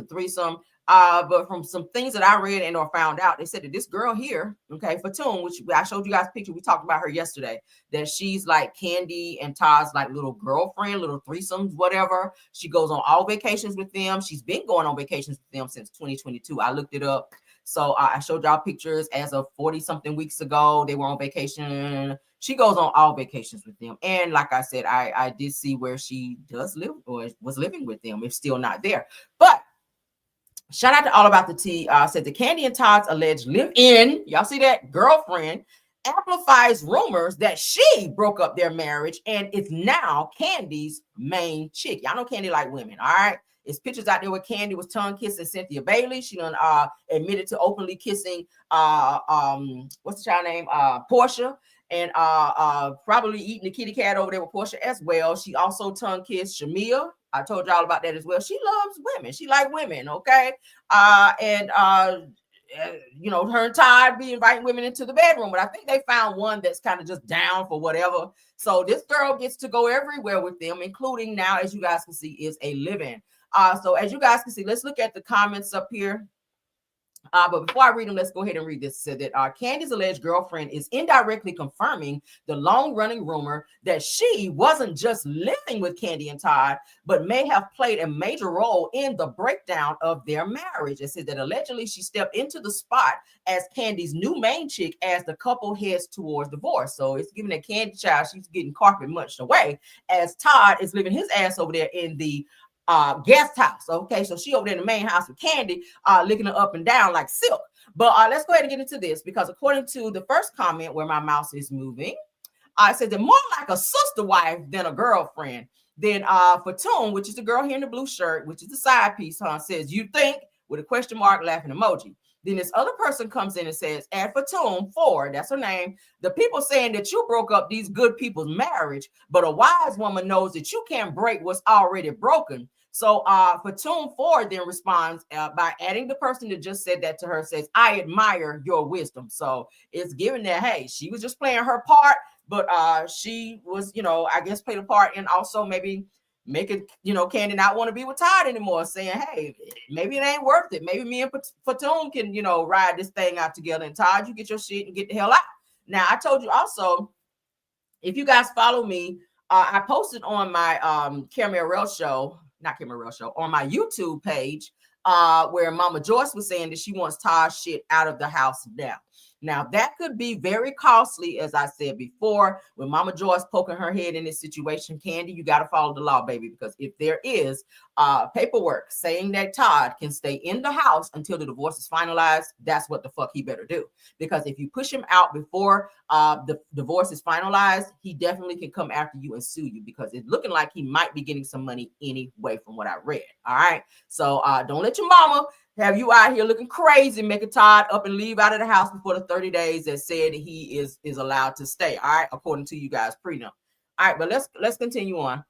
threesome. But from some things that I read and or found out, they said that this girl here, okay, Fatune, which I showed you guys a picture, we talked about her yesterday, that she's like Candy and Todd's like little girlfriend, little threesomes, whatever. She goes on all vacations with them. She's been going on vacations with them since 2022. I looked it up. So I showed y'all pictures as of 40-something weeks ago. They were on vacation. She goes on all vacations with them. And like I said, I did see where she does live or was living with them, if still not there. But shout out to All About the Tea. Said the Candy and Todd's alleged live-in, y'all see that, girlfriend amplifies rumors that she broke up their marriage and it's now Candy's main chick. Y'all know Candy like women, all right? It's pictures out there where Candy was tongue kissing Cynthia Bailey. She done admitted to openly kissing what's the child name? Portia. And probably eating the kitty cat over there with Portia as well. She also tongue kissed Shamia. I told y'all about that as well. She loves women. She like women, okay? You know, her and Todd be inviting women into the bedroom, but I think they found one that's kind of just down for whatever. So this girl gets to go everywhere with them, including now, as you guys can see, is a living. So as you guys can see, let's look at the comments up here. But before I read them, let's go ahead and read this. It said that Candy's alleged girlfriend is indirectly confirming the long-running rumor that she wasn't just living with Candy and Todd, but may have played a major role in the breakdown of their marriage. It said that allegedly she stepped into the spot as Candy's new main chick as the couple heads towards divorce. So it's giving that Candy child, she's getting carpet munched away as Todd is living his ass over there in the guest house. Okay, so she over there in the main house with Candy, licking her up and down like silk. But let's go ahead and get into this, because according to the first comment where my mouse is moving, I said that more like a sister wife than a girlfriend. Then Fatum, which is the girl here in the blue shirt, which is the side piece, says, "You think?" with a question mark, laughing emoji. Then this other person comes in and says, "At Fatum 4, that's her name, the people saying that you broke up these good people's marriage, but a wise woman knows that you can't break what's already broken." So Fatum 4 then responds by adding the person that just said that to her, says, "I admire your wisdom." So it's given that, hey, she was just playing her part, but she was, you know, I guess played a part in also maybe making, you know, Candy not want to be with Todd anymore, saying, hey, maybe it ain't worth it. Maybe me and Fatum can, you know, ride this thing out together. And Todd, you get your shit and get the hell out. Now, I told you also, if you guys follow me, I posted on my on my YouTube page, where Mama Joyce was saying that she wants Todd's shit out of the house now. Now, that could be very costly, as I said before, when Mama Joyce poking her head in this situation. Candy, you got to follow the law, baby, because if there is paperwork saying that Todd can stay in the house until the divorce is finalized, that's what the fuck he better do. Because if you push him out before the divorce is finalized, he definitely can come after you and sue you, because it's looking like he might be getting some money anyway from what I read. All right. So don't let your mama have you out here looking crazy, making Todd up and leave out of the house before the 30 days that said he is allowed to stay. All right, according to you guys prenup. All right, but let's continue on.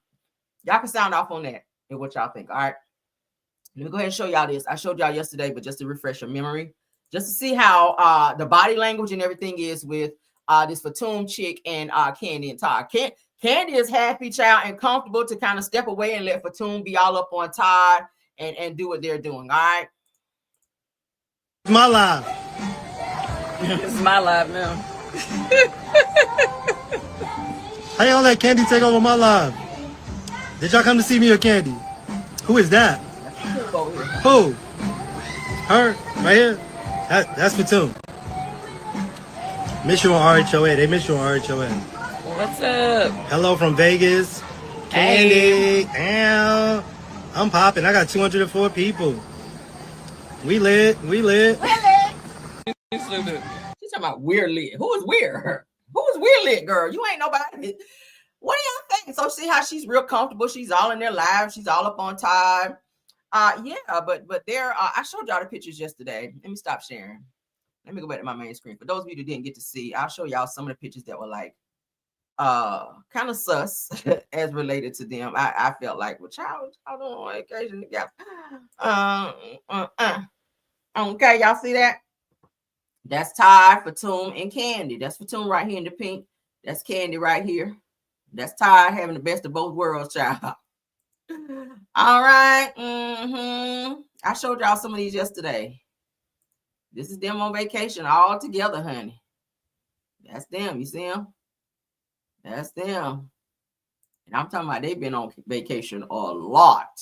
Y'all can sound off on that and what y'all think. All right, let me go ahead and show y'all this. I showed y'all yesterday, but just to refresh your memory, just to see how the body language and everything is with this Fatum chick and Candy and Todd. Candy is happy, child, and comfortable to kind of step away and let Fatum be all up on Todd and do what they're doing. All right. My live. It's my live now. How y'all let Candy take over my live? Did y'all come to see me or Candy? Who is that? Who? Her? Right here? That's Fatum. Miss you on RHOA. They miss you on RHOA. What's up? Hello from Vegas. Candy. Hey. I'm popping. I got 204 people. We lit. She's talking about weird lit. Who is weird? Who is weird lit, girl? You ain't nobody. What do y'all think? So see how she's real comfortable. She's all in their lives. She's all up on Todd. Yeah, but there. I showed y'all the pictures yesterday. Let me stop sharing. Let me go back to my main screen. For those of you that didn't get to see, I'll show y'all some of the pictures that were like kind of sus as related to them. I felt like, well, child, I don't know occasion together. Okay, y'all see that? That's Todd, Fatum, and Candy. That's Fatum right here in the pink. That's Candy right here. That's Todd having the best of both worlds, child. All right. I showed y'all some of these yesterday. This is them on vacation all together, honey. That's them. You see them? That's them. And I'm talking about they've been on vacation a lot.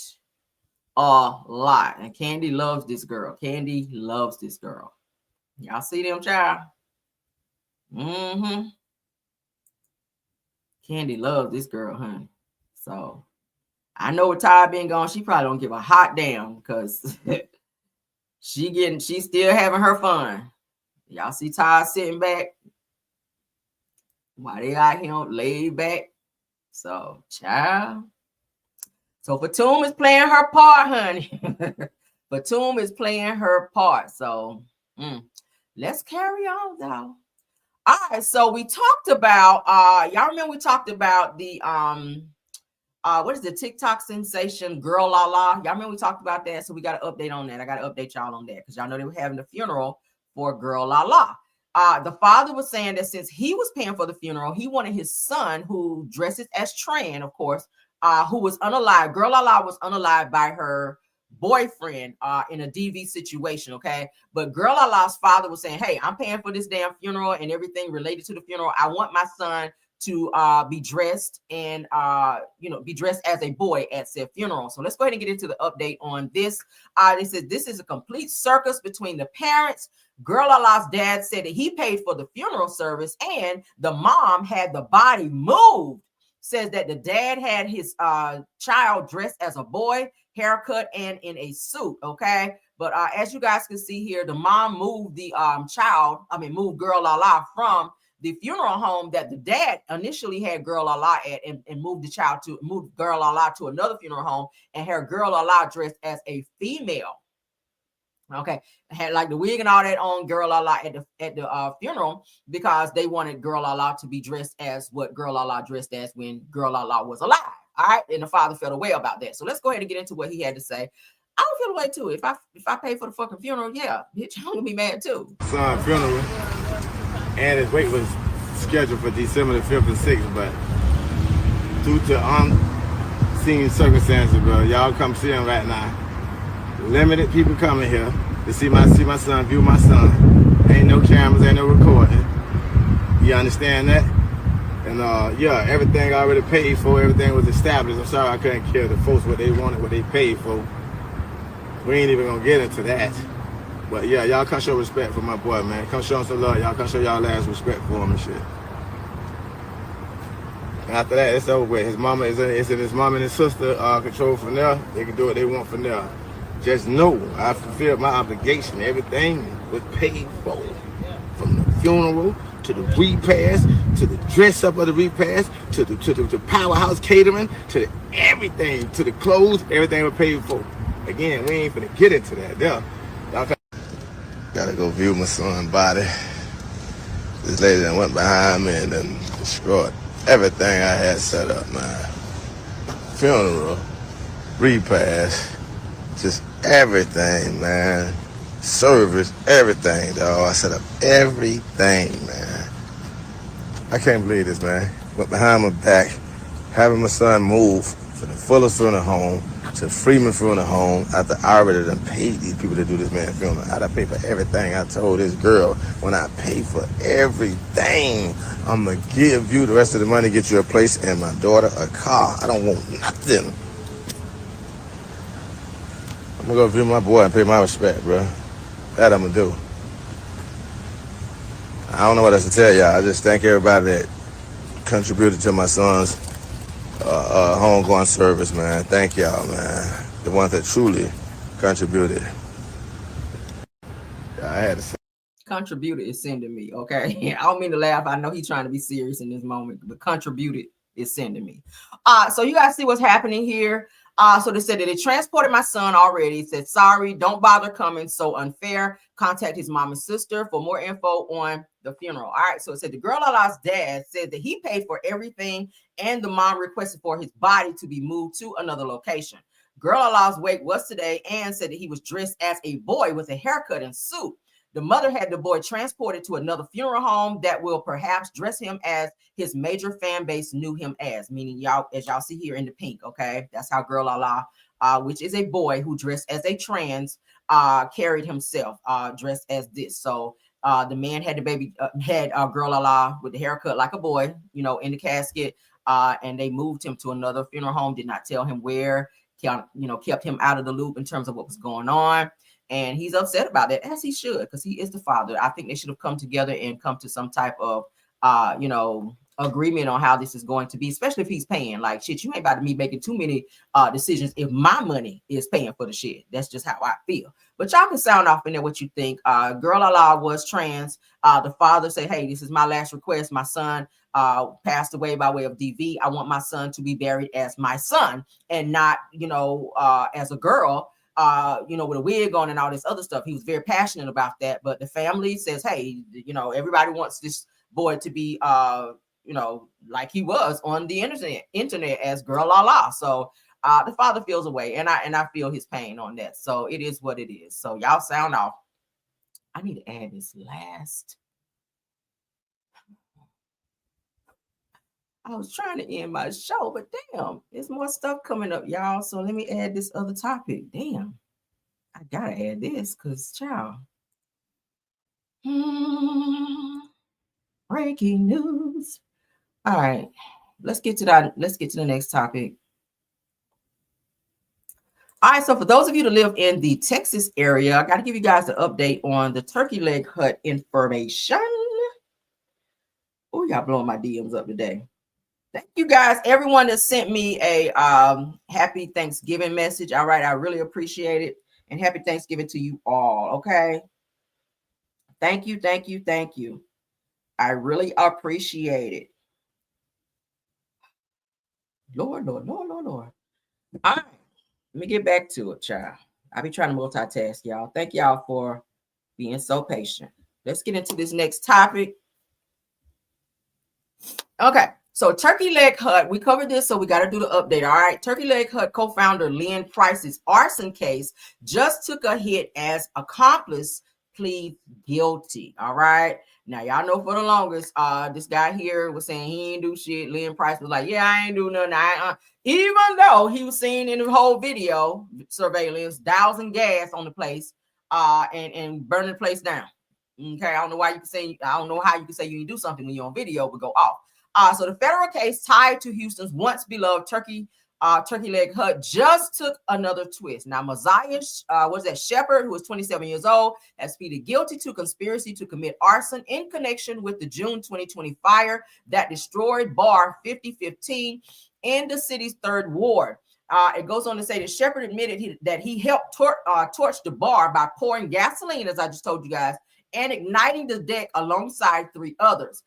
And Candy loves this girl. Candy loves this girl. Y'all see them, child? Candy loves this girl, honey. So I know with Todd being gone, she probably don't give a hot damn, because she's still having her fun. Y'all see Todd sitting back while they out here laid back. So, child. So Fatum is playing her part, honey. Fatum is playing her part. So let's carry on, though. All right, so we talked about y'all remember we talked about the what is the TikTok sensation Girl La La? Y'all remember we talked about that? So we got an update on that. I got to update y'all on that because y'all know they were having the funeral for Girl La La. The father was saying that since he was paying for the funeral, he wanted his son, who dresses as Tran, of course, who was unalived. Girl La La was unalived by her boyfriend in a DV situation, okay? But Girl La La's father was saying, hey, I'm paying for this damn funeral and everything related to the funeral. I want my son to be dressed and be dressed as a boy at said funeral. So let's go ahead and get into the update on this. They said this is a complete circus between the parents. Girl La La's dad said that he paid for the funeral service and the mom had the body moved. Says that the dad had his child dressed as a boy, haircut, and in a suit, okay? But as you guys can see here, the mom moved the moved Girl La La from the funeral home that the dad initially had Girl La La at and moved Girl La La to another funeral home and had Girl La La dressed as a female. Okay, had like the wig and all that on Girl La La at the funeral because they wanted Girl La La to be dressed as what Girl La La dressed as when Girl La La was alive. All right, and the father felt away about that. So let's go ahead and get into what he had to say. I don't feel away too. If I pay for the fucking funeral, yeah, bitch, I'm gonna be mad too. Son funeral, and his wake was scheduled for December the 5th and 6th, but due to unseen circumstances, bro, y'all come see him right now. Limited people coming here to see my son, view my son. Ain't no cameras, ain't no recording. You understand that? And yeah, everything already paid for, everything was established. I'm sorry I couldn't kill the folks what they wanted, what they paid for. We ain't even gonna get into that. But yeah, y'all come show respect for my boy, man. Come show him some love. Y'all come show y'all last respect for him and shit. And after that, it's over with. His mama is in his mom and his sister control from there. They can do what they want from there. Just know I fulfilled my obligation. Everything was paid for. From the funeral to the repast, to the dress up of the repast, to the powerhouse catering, to everything, to the clothes, everything was paid for. Again, we ain't finna get into that. There. Y'all gotta go view my son's body. This lady that went behind me and then destroyed everything I had set up, man. Funeral, repast, just everything, man. Service, everything, dog. I set up everything, man. I can't believe this, man. Went behind my back, having my son move from the Fullers funeral home to Freeman funeral home after I already done paid these people to do this man's funeral. I done paid for everything. I told this girl, when I pay for everything, I'm gonna give you the rest of the money, get you a place and my daughter a car. I don't want nothing. I'm gonna go view my boy and pay my respect, bro. That I'm gonna do. I don't know what else to tell y'all. I just thank everybody that contributed to my son's homegoing service, man. Thank y'all, man. The ones that truly contributed. Yeah, I had to say. Contributed is sending me, okay? I don't mean to laugh. I know he's trying to be serious in this moment, but contributed is sending me. So you guys see what's happening here. So they said that they transported my son already. It said, sorry, don't bother coming. So unfair. Contact his mom and sister for more info on the funeral. All right. So it said the Girl La La's dad said that he paid for everything and the mom requested for his body to be moved to another location. Girl La La's wake was today and said that he was dressed as a boy with a haircut and suit. The mother had the boy transported to another funeral home that will perhaps dress him as his major fan base knew him as, meaning y'all, as y'all see here in the pink, okay? That's how Girl La La, which is a boy who dressed as a trans, carried himself, dressed as this. So the man had the baby, had Girl La La with the haircut like a boy, you know, in the casket, and they moved him to another funeral home, did not tell him where, kept him out of the loop in terms of what was going on. And he's upset about that, as he should, because he is the father. I think they should have come together and come to some type of, agreement on how this is going to be, especially if he's paying. Like, shit, you ain't about to be making too many decisions if my money is paying for the shit. That's just how I feel. But y'all can sound off in there what you think. Girl Allah was trans. The father say, hey, this is my last request. My son passed away by way of DV. I want my son to be buried as my son and not, as a girl, with a wig on and all this other stuff. He was very passionate about that. But the family says, hey, everybody wants this boy to be like he was on the internet as Girl Allah. So the father feels away, and I feel his pain on that. So it is what it is. So y'all sound off. I need to add this last. I was trying to end my show, but damn, there's more stuff coming up, y'all. So let me add this other topic. Damn, I gotta add this because, child. Breaking news. All right, let's get to that. Let's get to the next topic. All right, so for those of you that live in the Texas area, I got to give you guys an update on the turkey leg hut information. Oh, y'all blowing my DMs up today. Thank you guys, everyone that sent me a happy Thanksgiving message. All right, I really appreciate it. And happy Thanksgiving to you all, okay? Thank you, thank you, thank you. I really appreciate it. Lord. All right, let me get back to it, child. I be trying to multitask, y'all. Thank y'all for being so patient. Let's get into this next topic. Okay, so Turkey Leg Hut, we covered this, so we got to do the update. All right, Turkey Leg Hut co-founder Lynn Price's arson case just took a hit as accomplice pleads guilty. All right. Now, y'all know for the longest, this guy here was saying he ain't do shit. Lynn Price was like, yeah, I ain't do nothing. Even though he was seen in the whole video surveillance, dousing gas on the place and burning the place down. Okay, I don't know how you can say you didn't do something when you're on video, but go off. So the federal case tied to Houston's once beloved turkey leg hut just took another twist. Now, Mosiah Shepherd, who was 27 years old, has pleaded guilty to conspiracy to commit arson in connection with the June 2020 fire that destroyed Bar 5015 in the city's 3rd Ward. It goes on to say that Shepherd admitted that he helped torch the bar by pouring gasoline, as I just told you guys, and igniting the deck alongside 3 others.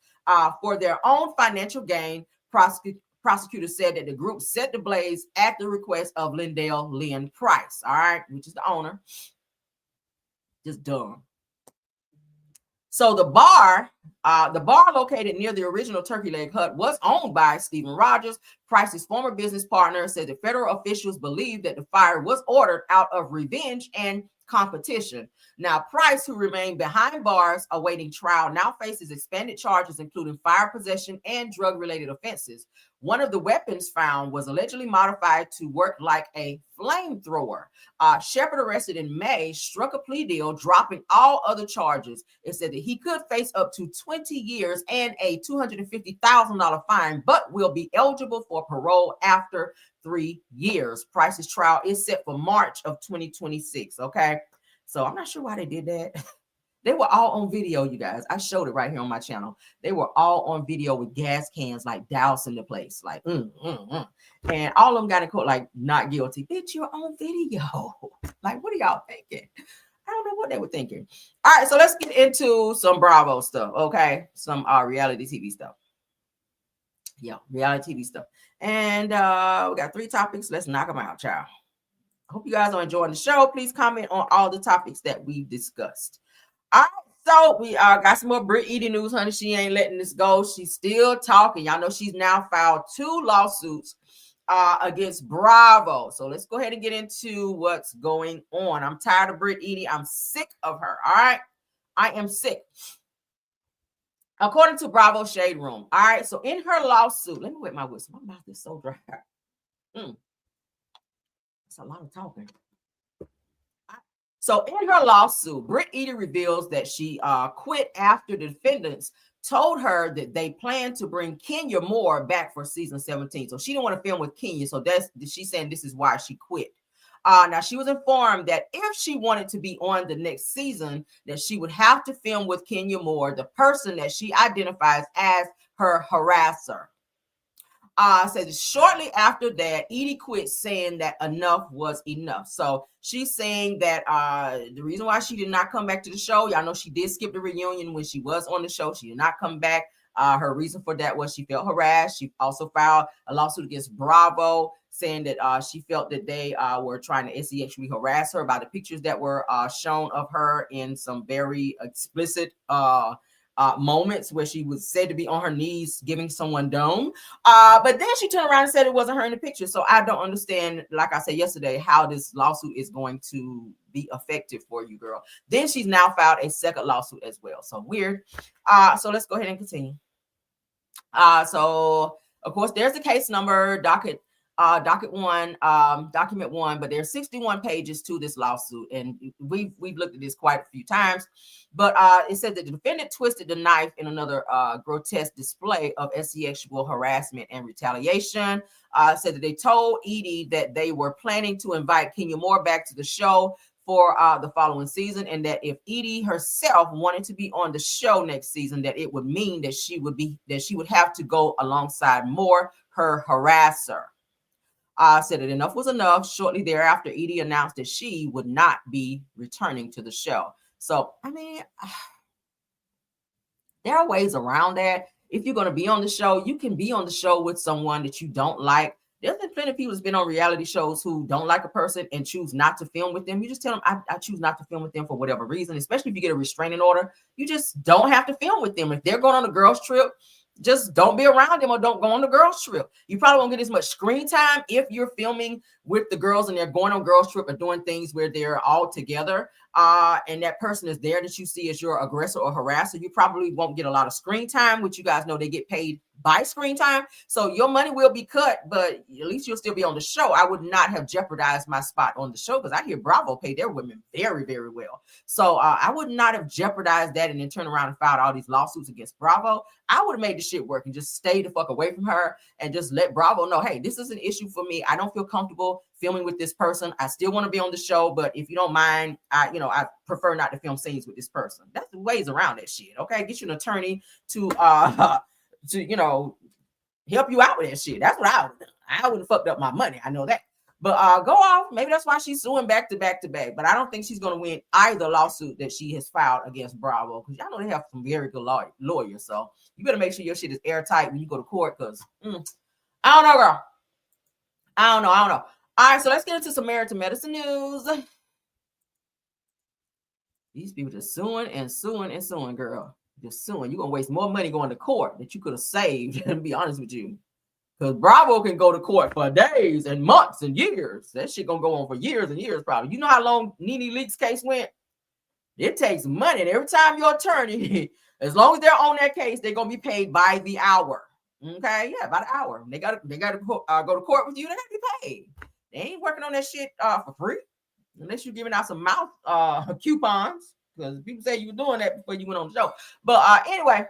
For their own financial gain, prosecutors said that the group set the blaze at the request of Lindell Lynn Price, all right, which is the owner. Just dumb. So the bar located near the original Turkey Leg Hut was owned by Stephen Rogers, Price's former business partner. Said the federal officials believed that the fire was ordered out of revenge and competition. Now, Price, who remained behind bars awaiting trial, now faces expanded charges, including fire possession and drug-related offenses. One of the weapons found was allegedly modified to work like a flamethrower. Shepherd, arrested in May, struck a plea deal, dropping all other charges. It said that he could face up to 20 years and a $250,000 fine, but will be eligible for parole after 3 years. Price's trial is set for March of 2026. Okay, so I'm not sure why they did that. They were all on video, you guys. I showed it right here on my channel. They were all on video with gas cans, like dousing the place, like, and all of them got in court, like, not guilty. Bitch, you're on video. Like, what are y'all thinking? I don't know what they were thinking. All right, so let's get into some Bravo stuff, okay? Some reality TV stuff. Yeah, reality TV stuff. And we got 3 topics. Let's knock them out, child. I hope you guys are enjoying the show. Please comment on all the topics that we've discussed. All right, so we got some more Brit Edie news, honey. She ain't letting this go. She's still talking. Y'all know she's now filed 2 lawsuits against Bravo. So let's go ahead and get into what's going on. I'm tired of Brit Edie. I'm sick of her. All right, I am sick. According to Bravo Shade Room. All right, so in her lawsuit, let me wet my whistle. My mouth is so dry. It's a lot of talking. So in her lawsuit, Brit Edie reveals that she quit after the defendants told her that they plan to bring Kenya Moore back for season 17. So she didn't want to film with Kenya. So she's saying this is why she quit. Now, she was informed that if she wanted to be on the next season, that she would have to film with Kenya Moore, the person that she identifies as her harasser. Says shortly after that, Edie quit, saying that enough was enough. So she's saying that the reason why she did not come back to the show, y'all know she did skip the reunion when she was on the show. She did not come back. Her reason for that was she felt harassed. She also filed a lawsuit against Bravo, saying that she felt that they were trying to sexually harass her by the pictures that were shown of her in some very explicit moments where she was said to be on her knees giving someone dome. But then she turned around and said it wasn't her in the picture. So I don't understand, like I said yesterday, how this lawsuit is going to be effective for you, girl. Then she's now filed a second lawsuit as well. So weird. So let's go ahead and continue. So of course there's the case number, document one, but there's 61 pages to this lawsuit, and we've looked at this quite a few times. But it said that the defendant twisted the knife in another grotesque display of sexual harassment and retaliation. Said that they told Edie that they were planning to invite Kenya Moore back to the show for the following season, and that if Edie herself wanted to be on the show next season, that it would mean that she would have to go alongside Moore, her harasser. Said that enough was enough. Shortly thereafter, Edie announced that she would not be returning to the show. So, I mean, there are ways around that. If you're going to be on the show, you can be on the show with someone that you don't like. There's been plenty of people who's been on reality shows who don't like a person and choose not to film with them. You just tell them, I choose not to film with them for whatever reason, especially if you get a restraining order. You just don't have to film with them. If they're going on a girls' trip, just don't be around them or don't go on the girls' trip. You probably won't get as much screen time if you're filming with the girls and they're going on girls' trip or doing things where they're all together. And that person is there that you see as your aggressor or harasser. You probably won't get a lot of screen time, which you guys know they get paid by screen time. So your money will be cut, but at least you'll still be on the show. I would not have jeopardized my spot on the show because I hear Bravo pay their women very, very well. So I would not have jeopardized that and then turn around and filed all these lawsuits against Bravo. I would have made the shit work and just stay the fuck away from her and just let Bravo know, hey, this is an issue for me. I don't feel comfortable filming with this person. I still want to be on the show, but if you don't mind, I prefer not to film scenes with this person. That's the ways around that shit. Okay, get you an attorney to help you out with that shit. That's what I would have done. I would have fucked up my money. I know that. But go off. Maybe that's why she's suing back to back to back. But I don't think she's going to win either lawsuit that she has filed against Bravo, because y'all know they have some very good lawyers. So you better make sure your shit is airtight when you go to court, because I don't know, girl. I don't know. All right, so let's get into some Samaritan Medicine news. These people just suing and suing and suing, girl. Just suing. You're going to waste more money going to court that you could have saved, to be honest with you. Because Bravo can go to court for days and months and years. That shit going to go on for years and years probably. You know how long Nene Leakes case went? It takes money. And every time your attorney, as long as they're on that case, they're going to be paid by the hour. Okay? Yeah, by the hour. They got to go to court with you. They got to be paid. They ain't working on that shit for free. Unless you're giving out some mouth coupons. Because people say you were doing that before you went on the show. But anyway,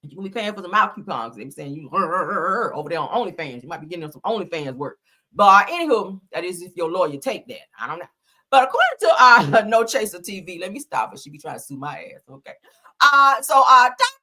you're going to be paying for some mouth coupons. They're saying you over there on OnlyFans. You might be getting some OnlyFans work. But anywho, that is if your lawyer take that. I don't know. But according to No Chaser TV, let me stop it. She be trying to sue my ass. Okay. So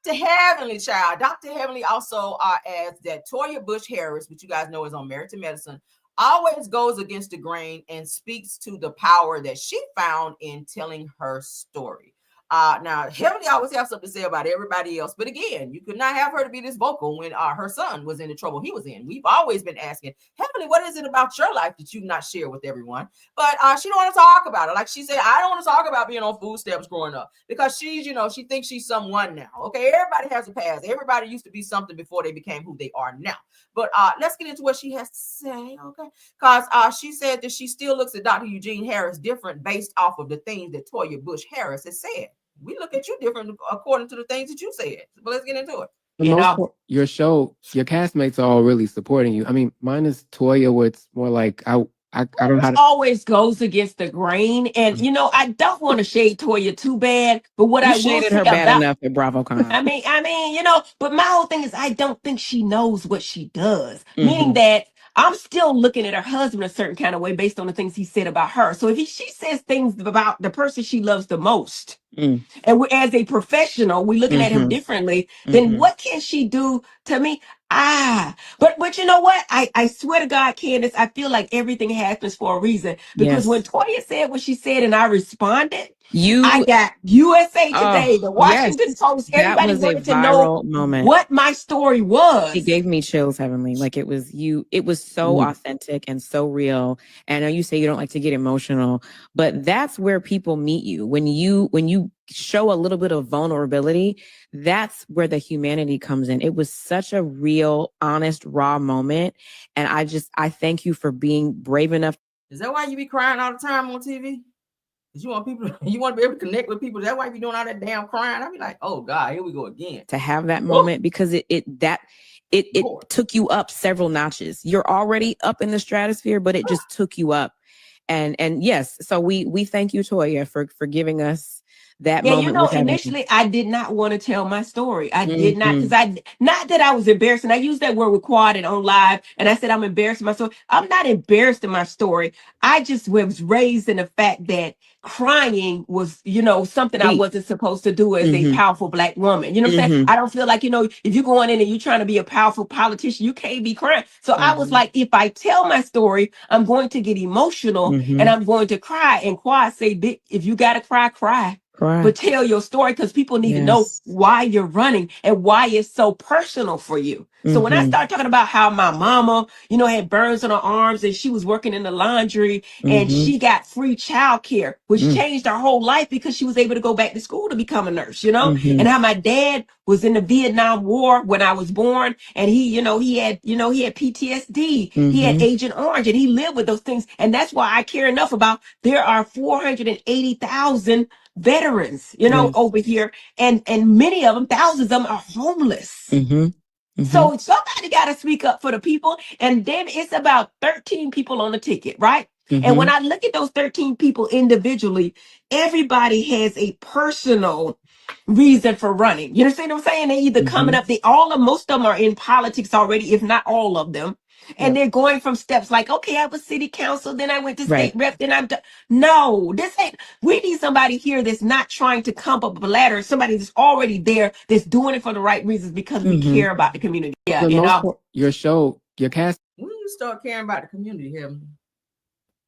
Dr. Heavenly, child. Dr. Heavenly also adds that Toya Bush Harris, which you guys know is on Married to Medicine, always goes against the grain and speaks to the power that she found in telling her story. Now, Heavenly always has something to say about everybody else. But again, you could not have her to be this vocal when her son was in the trouble he was in. We've always been asking, Heavenly, what is it about your life that you've not shared with everyone? But she don't want to talk about it. Like she said, I don't want to talk about being on food stamps growing up, because she's, she thinks she's someone now. Okay, everybody has a past. Everybody used to be something before they became who they are now. But let's get into what she has to say, okay? Because she said that she still looks at Dr. Eugene Harris different based off of the things that Toya Bush Harris has said. We look at you different according to the things that you said. But let's get into it. Your show, your castmates are all really supporting you. I mean, mine is Toya, where it's more like I don't know how to... always goes against the grain, and I don't want to shade Toya too bad, but what I will shaded say her bad about, enough at BravoCon. I mean, but my whole thing is I don't think she knows what she does. Meaning that I'm still looking at her husband a certain kind of way based on the things he said about her. So if she says things about the person she loves the most, and as a professional, we're looking at him differently, then what can she do to me? But you know what? I swear to God, Candace, I feel like everything happens for a reason. Because when Toya said what she said and I responded, I got USA Today, the Washington Post, everybody wanted to know what my story was. It gave me chills, Heavenly. Like it was so authentic and so real. And I know you say you don't like to get emotional, but that's where people meet you. When you show a little bit of vulnerability, that's where the humanity comes in. It was such a real, honest, raw moment. And I thank you for being brave enough. Is that why you be crying all the time on TV? Because you want people, you want to be able to connect with people. Is that why you be doing all that damn crying? I be like, oh God, here we go again. To have that moment, because it took you up several notches. You're already up in the stratosphere, but it just took you up. And yes, so we thank you, Toya, for giving us that moment. You know, initially I did not want to tell my story. I did not, because not that I was embarrassed. And I used that word with Quad and on live, and I said I'm embarrassed in my story. I'm not embarrassed in my story. I just was raised in the fact that crying was, something I wasn't supposed to do as a powerful Black woman. You know what I'm saying? I don't feel like, if you're going in and you're trying to be a powerful politician, you can't be crying. So I was like, if I tell my story, I'm going to get emotional and I'm going to cry. And Quad say, if you got to cry, cry. But tell your story, because people need to know why you're running and why it's so personal for you. So when I start talking about how my mama, had burns on her arms and she was working in the laundry and she got free childcare, which changed her whole life because she was able to go back to school to become a nurse, and how my dad was in the Vietnam War when I was born, and he had PTSD, he had Agent Orange, and he lived with those things. And that's why I care enough about there are 480,000 veterans, over here, and many of them, thousands of them, are homeless. So somebody got to speak up for the people. And then it's about 13 people on the ticket, right? And when I look at those 13 people individually, everybody has a personal reason for running. You understand what I'm saying? They either coming up, most of them are in politics already, if not all of them. And they're going from steps like, okay, I was city council, then I went to state rep, then no, we need somebody here that's not trying to come up a ladder, somebody that's already there, that's doing it for the right reasons because we care about the community. Your show, your cast. When you start caring about the community here,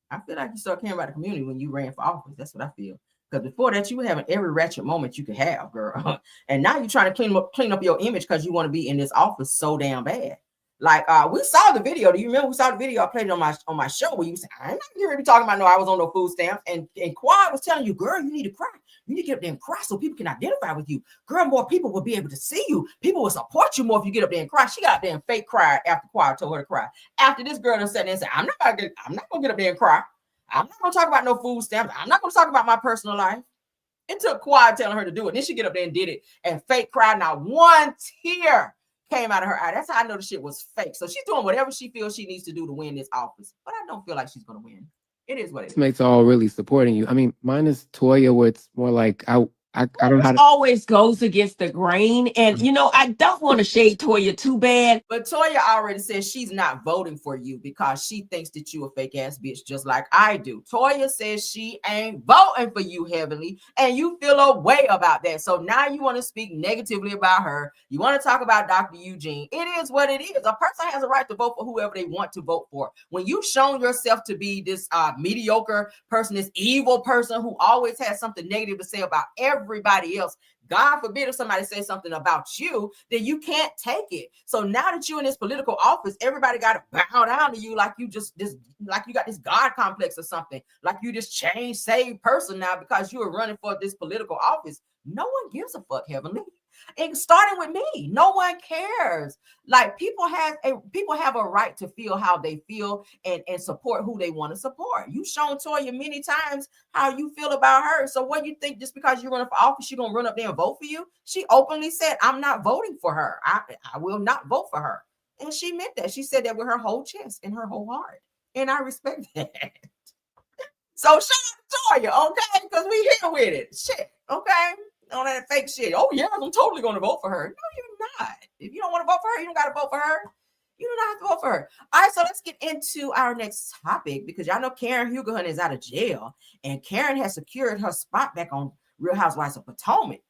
I feel like you start caring about the community when you ran for office. That's what I feel. Because before that, you were having every ratchet moment you could have, girl. And now you're trying to clean up your image because you want to be in this office so damn bad. Like we saw the video. Do you remember we saw the video? I played it on my show where you said, I'm not hearing me talking about no, I was on no food stamps. And Quad was telling you, girl, you need to cry. You need to get up there and cry so people can identify with you. Girl, more people will be able to see you. People will support you more if you get up there and cry. She got up there and fake cried after Quad told her to cry. After this girl done sat there and said, I'm not gonna get up there and cry. I'm not gonna talk about no food stamps. I'm not gonna talk about my personal life. It took Quad telling her to do it. Then she get up there and did it and fake cried. Not one tear came out of her eye. That's how I know the shit was fake. So she's doing whatever she feels she needs to do to win this office. But I don't feel like she's going to win. It is what it is. Mates all really supporting you. I mean, mine is Toya, where it's more like I don't know how to. Always goes against the grain. And, I don't want to shade Toya too bad. But Toya already says she's not voting for you because she thinks that you a fake ass bitch just like I do. Toya says she ain't voting for you, Heavenly. And you feel a way about that. So now you want to speak negatively about her. You want to talk about Dr. Eugene. It is what it is. A person has a right to vote for whoever they want to vote for. When you've shown yourself to be this mediocre person, this evil person who always has something negative to say about everybody else, God forbid if somebody says something about you, then you can't take it. So now that you're in this political office, everybody got to bow down to you like you like you got this God complex or something, like you this change saved person now because you are running for this political office. No one gives a fuck, Heavenly. And starting with me, no one cares. Like people have a right to feel how they feel and support who they want to support. You've shown Toya many times how you feel about her. So what you think just because you're running for office, you're gonna run up there and vote for you? She openly said, I'm not voting for her. I will not vote for her. And she meant that. She said that with her whole chest and her whole heart. And I respect that. So shout out to Toya, okay? Because we here with it. Shit, okay? On that fake shit. Oh, yeah, I'm totally going to vote for her. No, you're not. If you don't want to vote for her, you don't got to vote for her. You do not have to vote for her. All right, so let's get into our next topic because y'all know Karen Huger is out of jail, and Karen has secured her spot back on Real Housewives of Potomac.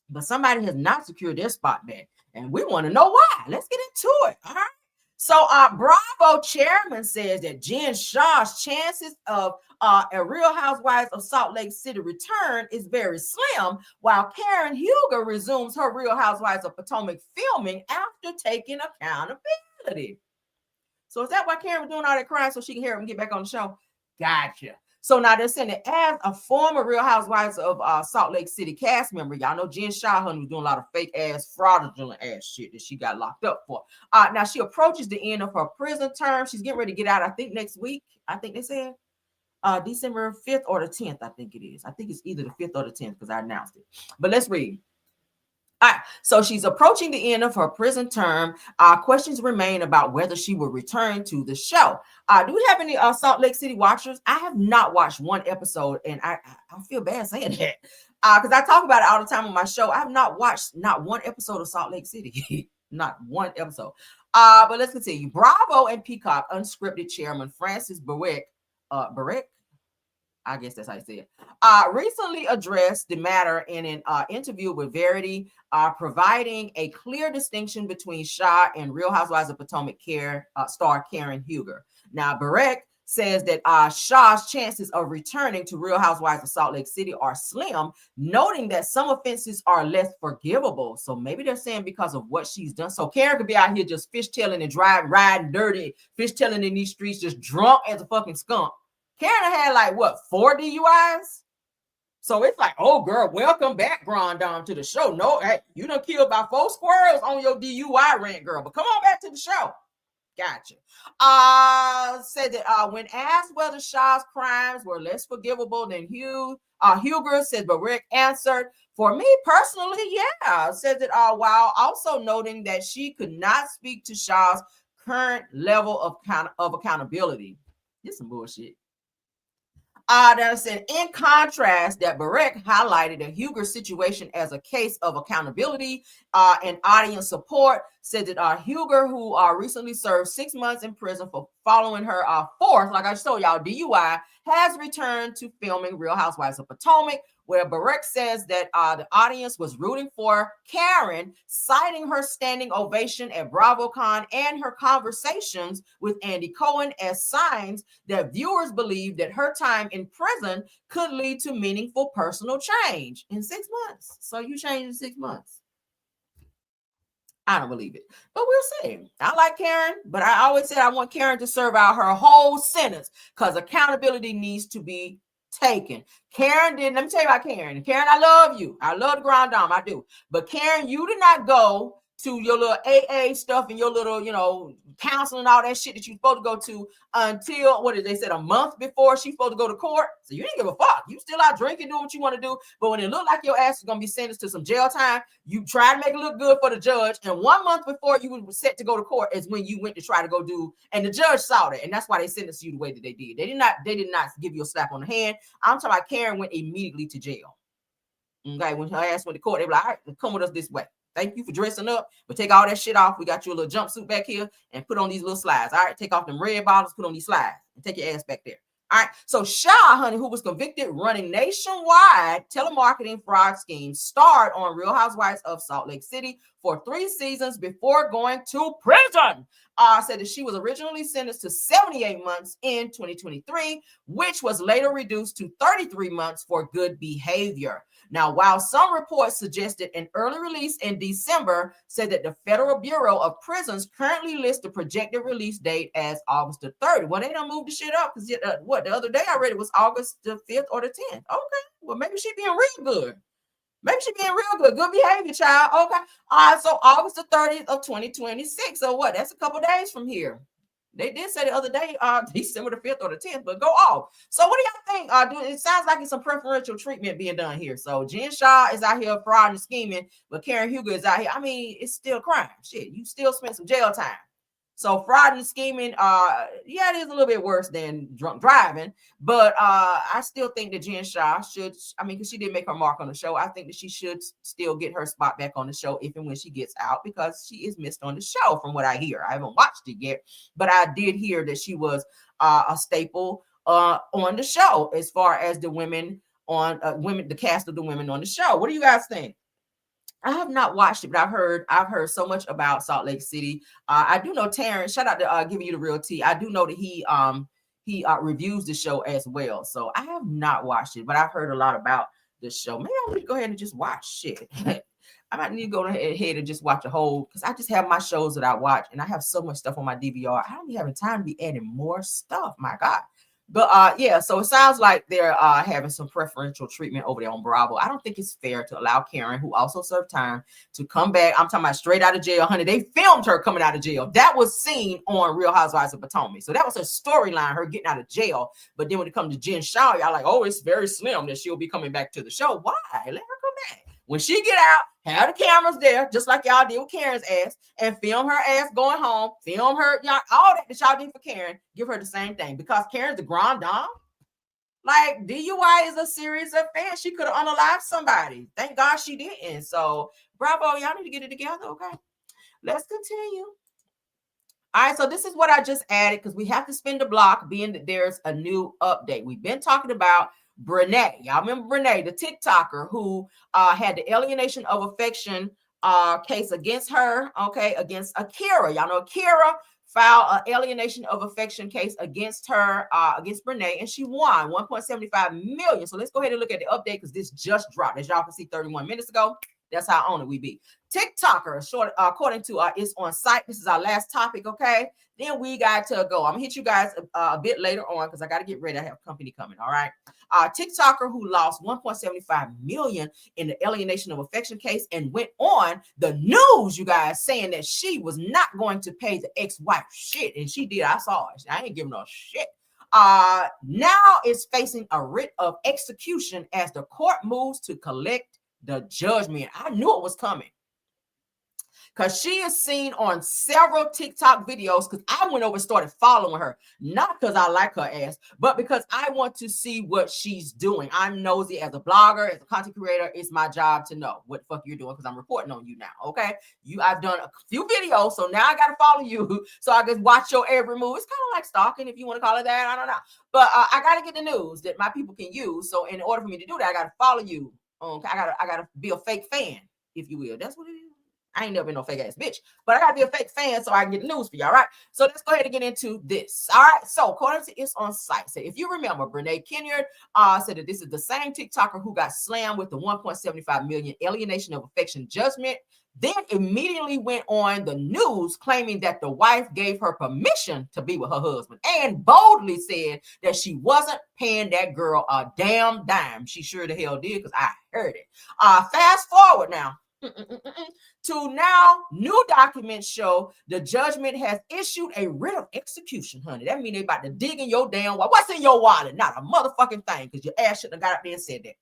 But somebody has not secured their spot back, and we want to know why. Let's get into it. All right. So, Bravo chairman says that Jen Shah's chances of a Real Housewives of Salt Lake City return is very slim, while Karen Huger resumes her Real Housewives of Potomac filming after taking accountability. So, is that why Karen was doing all that crying so she can hear him get back on the show? Gotcha. So now they're saying that as a former Real Housewives of Salt Lake City cast member, y'all know Jen Shah was doing a lot of fake ass, fraudulent ass shit that she got locked up for. Now she approaches the end of her prison term. She's getting ready to get out, I think, next week. I think they said December 5th or the 10th, I think it is. I think it's either the 5th or the 10th because I announced it. But let's read. All right, so she's approaching the end of her prison term. Questions remain about whether she will return to the show. Do we have any Salt Lake City watchers? I have not watched one episode, and I feel bad saying that because I talk about it all the time on my show. I have not watched not one episode of Salt Lake City, not one episode. But let's continue. Bravo and Peacock unscripted chairman Francis Barrett, I guess that's how you say it, recently addressed the matter in an interview with Verity, providing a clear distinction between Shah and Real Housewives of Potomac star Karen Huger. Now, Barrett says that Shah's chances of returning to Real Housewives of Salt Lake City are slim, noting that some offenses are less forgivable. So maybe they're saying because of what she's done. So Karen could be out here just fishtailing and riding dirty, fishtailing in these streets, just drunk as a fucking skunk. Karen had like what, 4 DUIs? So it's like, oh girl, welcome back, Grand Dame, to the show. No, hey, you done killed about 4 squirrels on your DUI rant, girl. But come on back to the show. Gotcha. Said that when asked whether Shah's crimes were less forgivable than Huger, said Barrett answered, for me personally, yeah. Said that while also noting that she could not speak to Shah's current level of accountability. This is some bullshit. That said, in contrast, that Barrett highlighted the Huger situation as a case of accountability and audience support. Said that Huger, who recently served 6 months in prison for following her 4th, like I just told y'all, DUI, has returned to filming Real Housewives of Potomac, where Barrett says that the audience was rooting for Karen, citing her standing ovation at BravoCon and her conversations with Andy Cohen as signs that viewers believe that her time in prison could lead to meaningful personal change in 6 months. So you changed in 6 months. I don't believe it, but we'll see. I like Karen, but I always said I want Karen to serve out her whole sentence because accountability needs to be taken. Karen didn't. Let me tell you about Karen. Karen, I love you. I love the Grand Dame. I do. But Karen, you did not go to your little AA stuff and your little, counseling, all that shit that you're supposed to go to until, what did they said, a month before she's supposed to go to court. So you didn't give a fuck. You still out drinking, doing what you want to do. But when it looked like your ass is going to be sentenced to some jail time, you try to make it look good for the judge. And 1 month before you were set to go to court is when you went to try to go do, and the judge saw that. And that's why they sentenced you the way that they did. They did not give you a slap on the hand. I'm talking about Karen went immediately to jail. Okay, when her ass went to court, they were like, all right, come with us this way. Thank you for dressing up, but take all that shit off. We got you a little jumpsuit back here and put on these little slides. All right, take off them red bottoms, put on these slides, and take your ass back there. All right, so Shah, honey, who was convicted running nationwide telemarketing fraud schemes, starred on Real Housewives of Salt Lake City for 3 seasons before going to prison. Said that she was originally sentenced to 78 months in 2023, which was later reduced to 33 months for good behavior. Now, while some reports suggested an early release in December, said that the Federal Bureau of Prisons currently lists the projected release date as August the 3rd. Well, they don't move the shit up because the other day I read it was August the 5th or the 10th. Okay, well, maybe she's being real good. Maybe she's being real good. Good behavior, child. Okay. So August the 30th of 2026. So what? That's a couple days from here. They did say the other day, December the 5th or the 10th, but go off. So what do y'all think? It sounds like it's some preferential treatment being done here. So Jen Shah is out here fraud and scheming, but Karen Huger is out here. I mean, it's still crime. Shit, you still spent some jail time. So fraud and scheming, yeah, it is a little bit worse than drunk driving, but I still think that Jen Shah should, I mean, because she did make her mark on the show, I think that she should still get her spot back on the show if and when she gets out, because she is missed on the show from what I hear. I haven't watched it yet, but I did hear that she was a staple on the show as far as the women on the cast of the women on the show. What do you guys think? I have not watched it, but I've heard so much about Salt Lake City. I do know Terrence. Shout out to Giving You the Real Tea. I do know that he reviews the show as well. So I have not watched it, but I've heard a lot about the show. Maybe I need to go ahead and just watch shit. I might need to go ahead and just watch a whole, because I just have my shows that I watch, and I have so much stuff on my DVR. I don't be having time to be adding more stuff. My God. But yeah, so it sounds like they're having some preferential treatment over there on Bravo. I don't think it's fair to allow Karen, who also served time, to come back. I'm talking about straight out of jail, honey. They filmed her coming out of jail. That was seen on Real Housewives of Potomac. So that was her storyline, her getting out of jail. But then when it comes to Jen Shah, y'all like, oh, it's very slim that she'll be coming back to the show. Why? Let her come back. When she get out, have the cameras there, just like y'all did with Karen's ass, and film her ass going home, film her, y'all, all that y'all did for Karen, give her the same thing. Because Karen's the grand dame. Like, DUI is a serious offense. She could have unalived somebody. Thank God she didn't. So, bravo, y'all need to get it together, okay? Let's continue. All right, so this is what I just added, because we have to spin the block, being that there's a new update. We've been talking about Brene. Y'all remember Brene, the TikToker who had the alienation of affection case against her, okay, against Akira. Y'all know Akira filed an alienation of affection case against her, against Brene, and she won $1.75 million. So let's go ahead and look at the update, because this just dropped. As y'all can see 31 minutes ago. That's how on it we be. TikToker, short, according to It's On Site. This is our last topic, okay? Then we got to go. I'm gonna hit you guys a bit later on, because I got to get ready. I have company coming, all right? TikToker who lost $1.75 million in the alienation of affection case and went on the news, you guys, saying that she was not going to pay the ex-wife shit. And she did. I saw it. I ain't giving her shit. Now is facing a writ of execution as the court moves to collect the judgment. I knew it was coming, because she is seen on several TikTok videos, because I went over and started following her, not because I like her ass, but because I want to see what she's doing. I'm nosy as a blogger, as a content creator. It's my job to know what the fuck you're doing, because I'm reporting on you now, okay? I've done a few videos, so now I got to follow you so I can watch your every move. It's kind of like stalking, if you want to call it that. I don't know. But I got to get the news that my people can use. So in order for me to do that, I got to follow you. Okay, I gotta be a fake fan, if you will. That's what it is. I ain't never been no fake ass bitch, but I gotta be a fake fan so I can get the news for y'all. Right. So let's go ahead and get into this. All right. So according to It's On Site, so if you remember, Brene Kenyard said that this is the same TikToker who got slammed with the $1.75 million alienation of affection judgment, then immediately went on the news claiming that the wife gave her permission to be with her husband, and boldly said that she wasn't paying that girl a damn dime. She sure the hell did, because I heard it. Fast forward now to now, new documents show the judgment has issued a writ of execution, honey. That means they about to dig in your damn wallet. What's in your wallet? Not a motherfucking thing, because your ass shouldn't have got up there and said that.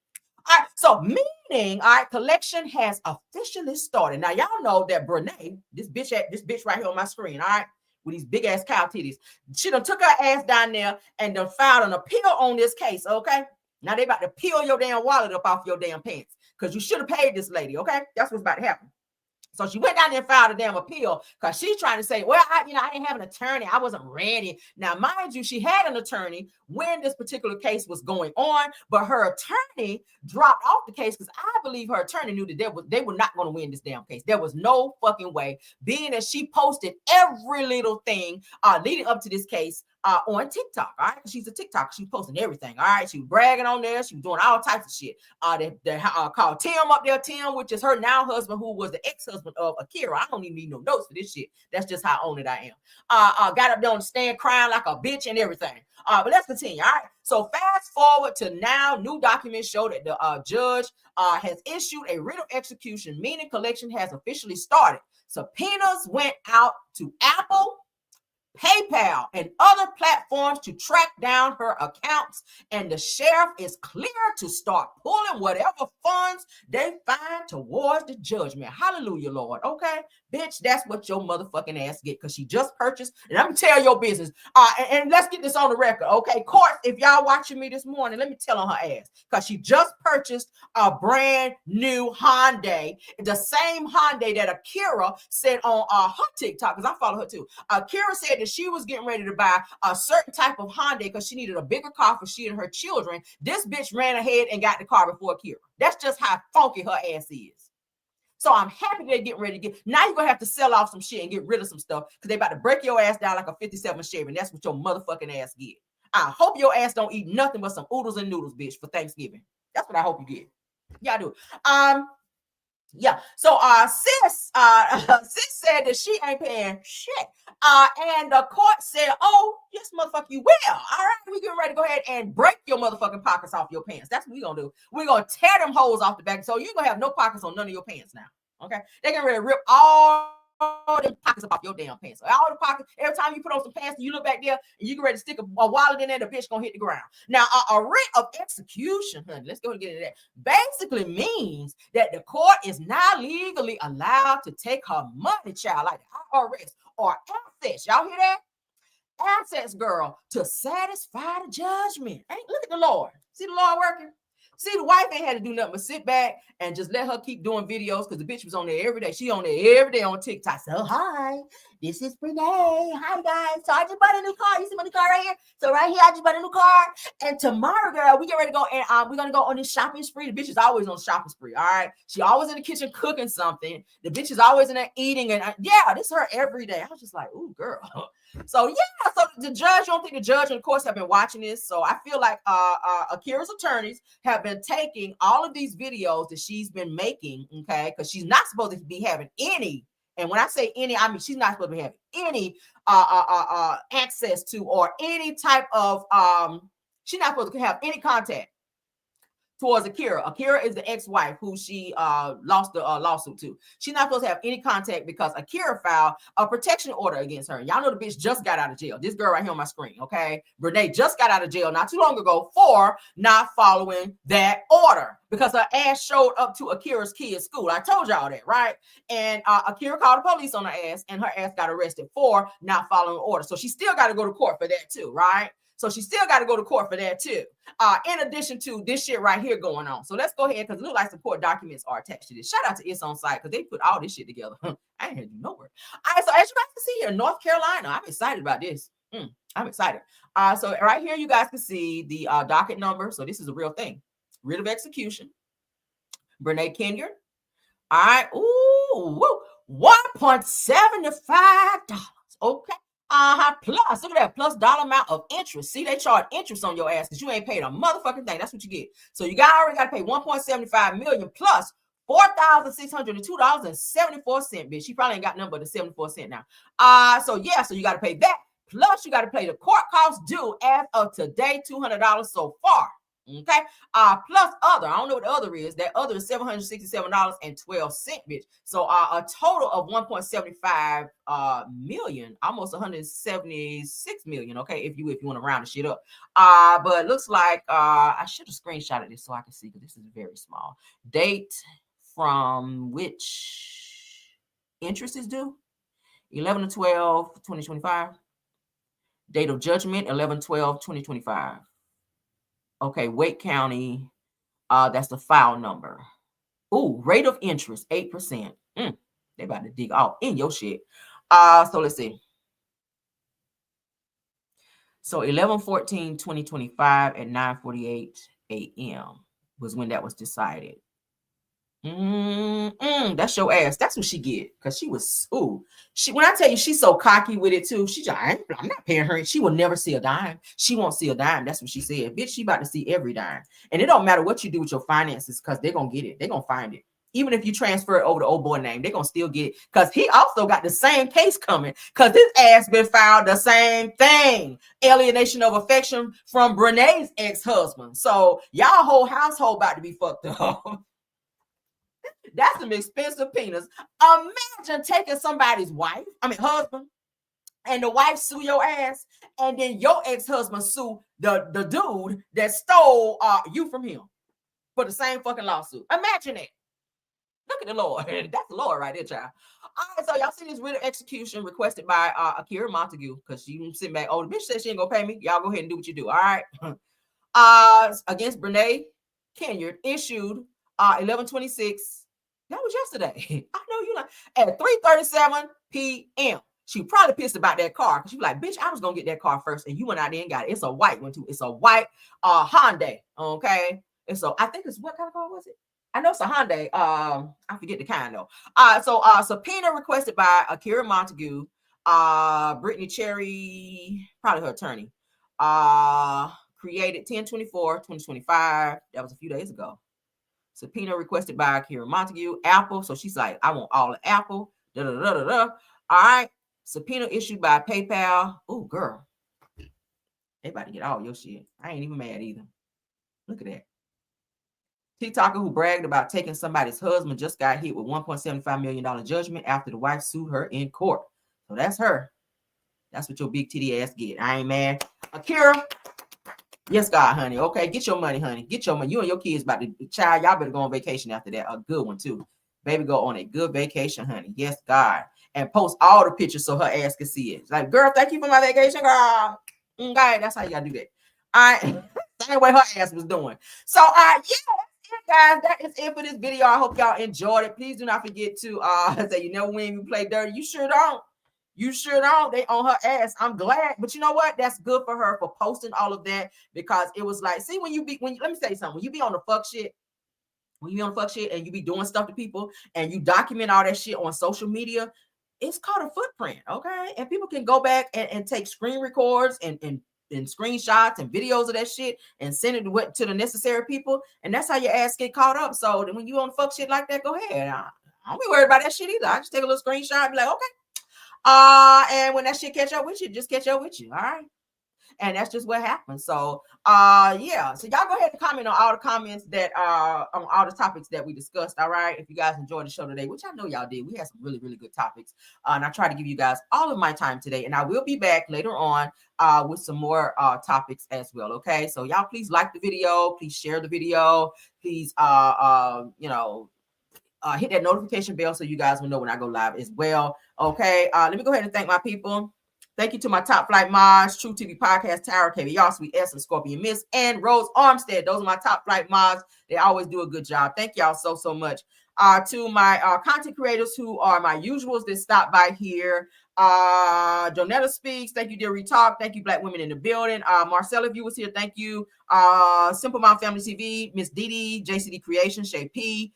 All right, so meaning, all right, collection has officially started. Now, y'all know that Brene, this bitch right here on my screen, all right, with these big ass cow titties, she done took her ass down there and done filed an appeal on this case, okay? Now they about to peel your damn wallet up off your damn pants, because you should have paid this lady, okay? That's what's about to happen. So she went down there and filed a damn appeal, because she's trying to say, well, I didn't have an attorney. I wasn't ready. Now, mind you, she had an attorney when this particular case was going on, but her attorney dropped off the case, because I believe her attorney knew that they were not going to win this damn case. There was no fucking way, being that she posted every little thing leading up to this case on TikTok, all right? She's a TikToker. She's posting everything, all right? She was bragging on there. She was doing all types of shit. They called Tim up there, Tim, which is her now husband, who was the ex-husband of Akira. I don't even need no notes for this shit. That's just how on it I am. Got up there on the stand crying like a bitch and everything. But let's continue, all right? So fast forward to now, new documents show that the judge has issued a writ of execution, meaning collection has officially started. Subpoenas went out to Apple, PayPal, and other platforms to track down her accounts, and the sheriff is clear to start pulling whatever funds they find towards the judgment. Hallelujah, Lord. Okay, bitch, that's what your motherfucking ass get, because she just purchased, and I'm gonna tell your business. And let's get this on the record, okay? Court, if y'all watching me this morning, let me tell on her ass, because she just purchased a brand new Hyundai, the same Hyundai that Akira said on her TikTok, because I follow her too. Akira said that she was getting ready to buy a certain type of Hyundai because she needed a bigger car for she and her children. This bitch ran ahead and got the car before Akira. That's just how funky her ass is. So I'm happy they're getting ready to get. Now you're gonna have to sell off some shit and get rid of some stuff, because they about to break your ass down like a 57 Chevy, and that's what your motherfucking ass get. I hope your ass don't eat nothing but some oodles and noodles, bitch, for Thanksgiving. That's what I hope you get. Y'all do. Yeah. So sis said that she ain't paying shit. And the court said, oh, yes, motherfucker, you will. All right, we getting ready to go ahead and break your motherfucking pockets off your pants. That's what we gonna do. We're gonna tear them holes off the back. So you're gonna have no pockets on none of your pants now. Okay. They're gonna ready to rip all them pockets off your damn pants. So all the pockets, every time you put on some pants and you look back there and you get ready to stick a wallet in there, the bitch gonna hit the ground. Now, a writ of execution, honey, let's go and get into that, basically means that the court is now legally allowed to take her money, child, like the IRS, or assets. Y'all hear that? Assets, girl, to satisfy the judgment. Look at the Lord. See the Lord working? See, the wife ain't had to do nothing but sit back and just let her keep doing videos, because the bitch was on there every day. She on there every day on TikTok. So, hi, this is Renee. Hi, guys. So I just bought a new car. You see my new car right here? So right here, I just bought a new car. And tomorrow, girl, we get ready to go, and we're going to go on this shopping spree. The bitch is always on shopping spree, all right? She always in the kitchen cooking something. The bitch is always in there eating. And yeah, this is her every day. I was just like, ooh, girl. So yeah, so the judge, I don't think the judge and of course have been watching this. So I feel like Akira's attorneys have been taking all of these videos that she's been making, okay, because she's not supposed to be having any, and when I say any, I mean she's not supposed to be having any access to, or any type of she's not supposed to have any contact towards Akira. Akira is the ex-wife who she lost the lawsuit to. She's not supposed to have any contact because Akira filed a protection order against her. Y'all know the bitch just got out of jail. This girl right here on my screen, okay? Renee just got out of jail not too long ago for not following that order, because her ass showed up to Akira's kid's school. I told y'all that, right? And Akira called the police on her ass, and her ass got arrested for not following the order. So she still got to go to court for that too, right? So she still got to go to court for that too. In addition to this shit right here going on. So let's go ahead, because it looks like some court documents are attached to this. Shout out to It's On Site, because they put all this shit together. I ain't had to do no work. All right, so as you guys can see here, North Carolina, I'm excited about this. I'm excited. So right here, you guys can see the docket number. So this is a real thing. Writ of execution. Brene Kenyon. All right. Ooh, $1.75. Okay. Plus, look at that, plus dollar amount of interest. See, they charge interest on your ass because you ain't paid a motherfucking thing. That's what you get. So you already got to pay $1.75 million plus $4,602.74, bitch. She probably ain't got nothing but the 74 cent now. So yeah, so you got to pay that. Plus, you got to pay the court costs due as of today, $200 so far. Okay. Plus other, I don't know what the other is. That other is $767.12, bitch. So a total of 1.75 million, almost 176 million. Okay, if you want to round the shit up. But it looks like I should have screenshotted this so I can see, because this is very small. Date from which interest is due: 11/12/2025. Date of judgment: 11/12/2025. Okay, Wake County, that's the file number. Ooh, rate of interest, 8%. They about to dig all in your shit. So let's see. So 11/14/2025 at 9:48 a.m. was when that was decided. That's your ass. That's what she get, because she was when I tell you she's so cocky with it too. She's like, I'm not paying her. She will never see a dime. She won't see a dime. That's what she said. Bitch, she about to see every dime. And it don't matter what you do with your finances, because they're gonna get it. They're gonna find it. Even if you transfer it over to old boy name, they're gonna still get it, because he also got the same case coming, because his ass been filed the same thing: alienation of affection from Brene's ex-husband. So y'all whole household about to be fucked up. That's some expensive peanuts. Imagine taking somebody's husband, and the wife sue your ass, and then your ex-husband sue the dude that stole you from him for the same fucking lawsuit. Imagine it. Look at the Lord. That's the Lord right there, child. All right, so y'all see this writ of execution requested by Akira Montague, because she sitting back. Oh, the bitch said she ain't gonna pay me. Y'all go ahead and do what you do. All right. Against Brene Kenyard, issued 11/26. That was yesterday. I know you like at 3:37 p.m. She probably pissed about that car, because she was like, bitch, I was gonna get that car first, and you went out there and got it. It's a white one too. It's a white Hyundai. Okay. And so I think it's, what kind of car was it? I know it's a Hyundai. I forget the kind though. So subpoena requested by Akira Montague, Brittany Cherry, probably her attorney. Created 10/24/2025. That was a few days ago. Subpoena requested by Akira Montague, Apple. So she's like, I want all the Apple. Da, da, da, da, da. All right. Subpoena issued by PayPal. Oh, girl. They about to get all your shit. I ain't even mad either. Look at that. TikToker who bragged about taking somebody's husband just got hit with $1.75 million judgment after the wife sued her in court. So that's her. That's what your big titty ass get. I ain't mad. Akira, yes, God, honey. Okay, get your money, honey. Get your money. You and your kids about to, child, y'all better go on vacation after that. A good one, too. Baby, go on a good vacation, honey. Yes, God. And post all the pictures so her ass can see it. It's like, girl, thank you for my vacation, girl. Okay, that's how you got to do that. All right. Same way her ass was doing. So, yeah. Guys, that is it for this video. I hope y'all enjoyed it. Please do not forget to say, you know, when you play dirty, you sure don't. You sure don't. They on her ass. I'm glad, but you know what? That's good for her for posting all of that, because it was like, see, let me say something. When you be on the fuck shit, and you be doing stuff to people and you document all that shit on social media, it's called a footprint, okay? And people can go back and take screen records and screenshots and videos of that shit and send it to the necessary people, and that's how your ass get caught up. So when you on fuck shit like that, go ahead. I don't be worried about that shit either. I just take a little screenshot and be like, okay. And when that shit catch up with you, just catch up with you. All right. And that's just what happens. So yeah. So y'all go ahead and comment on all the comments that on all the topics that we discussed. All right. If you guys enjoyed the show today, which I know y'all did, we had some really, really good topics. And I try to give you guys all of my time today. And I will be back later on with some more topics as well. Okay. So y'all please like the video, please share the video, please hit that notification bell so you guys will know when I go live as well. Okay. Let me go ahead and thank my people. Thank you to my top flight mods, True TV Podcast, Tower, KVR, Sweet S, and Scorpion Miss, and Rose Armstead. Those are my top flight mods. They always do a good job. Thank y'all so, so much. To my content creators who are my usuals that stop by here. Jonetta Speaks. Thank you, dear Retalk. Thank you, Black Women in the Building. Marcella, if you was here, thank you. Simple Mom Family TV, Miss Didi, JCD Creation, Shay P.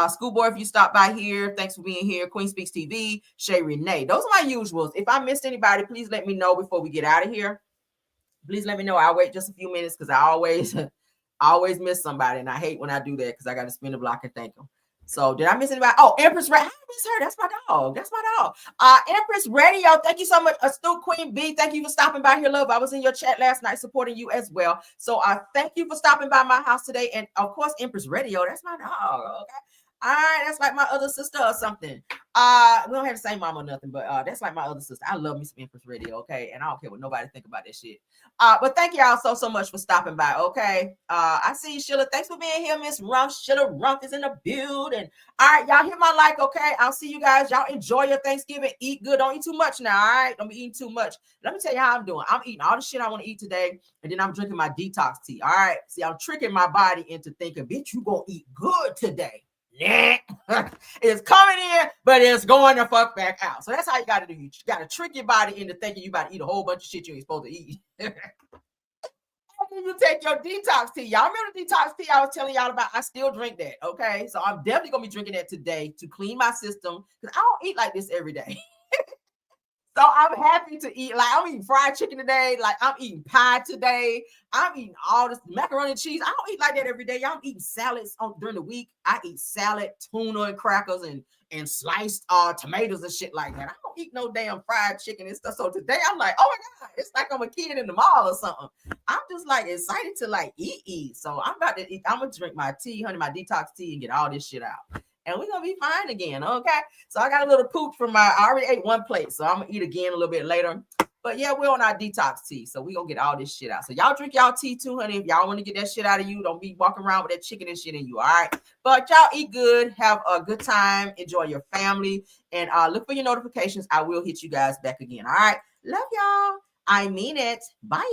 Schoolboy, if you stop by here, thanks for being here. Queen Speaks TV, Shay Renee. Those are my usuals. If I missed anybody, please let me know before we get out of here. Please let me know. I'll wait just a few minutes, because I always miss somebody, and I hate when I do that, because I got to spin the block and thank them. So did I miss anybody? Oh, Empress Radio. I miss her. That's my dog. That's my dog. Empress Radio. Thank you so much. Astute Queen B. Thank you for stopping by here, love. I was in your chat last night supporting you as well. So thank you for stopping by my house today. And of course, Empress Radio. That's my dog. Okay. All right, that's like my other sister or something. We don't have the same mom or nothing, but that's like my other sister. I love me some Empress Radio, okay? And I don't care what nobody think about that shit. But thank y'all so much for stopping by, okay? I see you, Sheila. Thanks for being here, Miss Rump. Sheila Rump is in the building. All right, y'all hit my like, okay? I'll see you guys. Y'all enjoy your Thanksgiving. Eat good. Don't eat too much now, all right? Don't be eating too much. Let me tell you how I'm doing. I'm eating all the shit I want to eat today, and then I'm drinking my detox tea, all right? See, I'm tricking my body into thinking, bitch, you gonna eat good today. Nah. It's coming in, but it's going the fuck back out. So that's how you got to do. You got to trick your body into thinking you about to eat a whole bunch of shit you ain't supposed to eat. And then you take your detox tea. Y'all remember the detox tea I was telling y'all about? I still drink that, okay? So I'm definitely going to be drinking that today to clean my system, because I don't eat like this every day. So I'm happy to eat. Like, I'm eating fried chicken today. Like, I'm eating pie today. I'm eating all this macaroni and cheese. I don't eat like that every day. Y'all eating salads during the week. I eat salad, tuna, and crackers, and sliced tomatoes and shit like that. I don't eat no damn fried chicken and stuff. So today I'm like, oh my God, it's like I'm a kid in the mall or something. I'm just like excited to like eat. So I'm about to eat. I'm gonna drink my tea, honey, my detox tea, and get all this shit out. and we're gonna be fine again. Okay. So I got a little poop from I already ate one plate, so I'm gonna eat again a little bit later. But yeah, we're on our detox tea, so we gonna get all this shit out. So y'all drink y'all tea too, honey. If y'all want to get that shit out of you, don't be walking around with that chicken and shit in you. All right. But y'all eat good, have a good time, enjoy your family, and look for your notifications. I will hit you guys back again. All right. Love y'all. I mean it. Bye.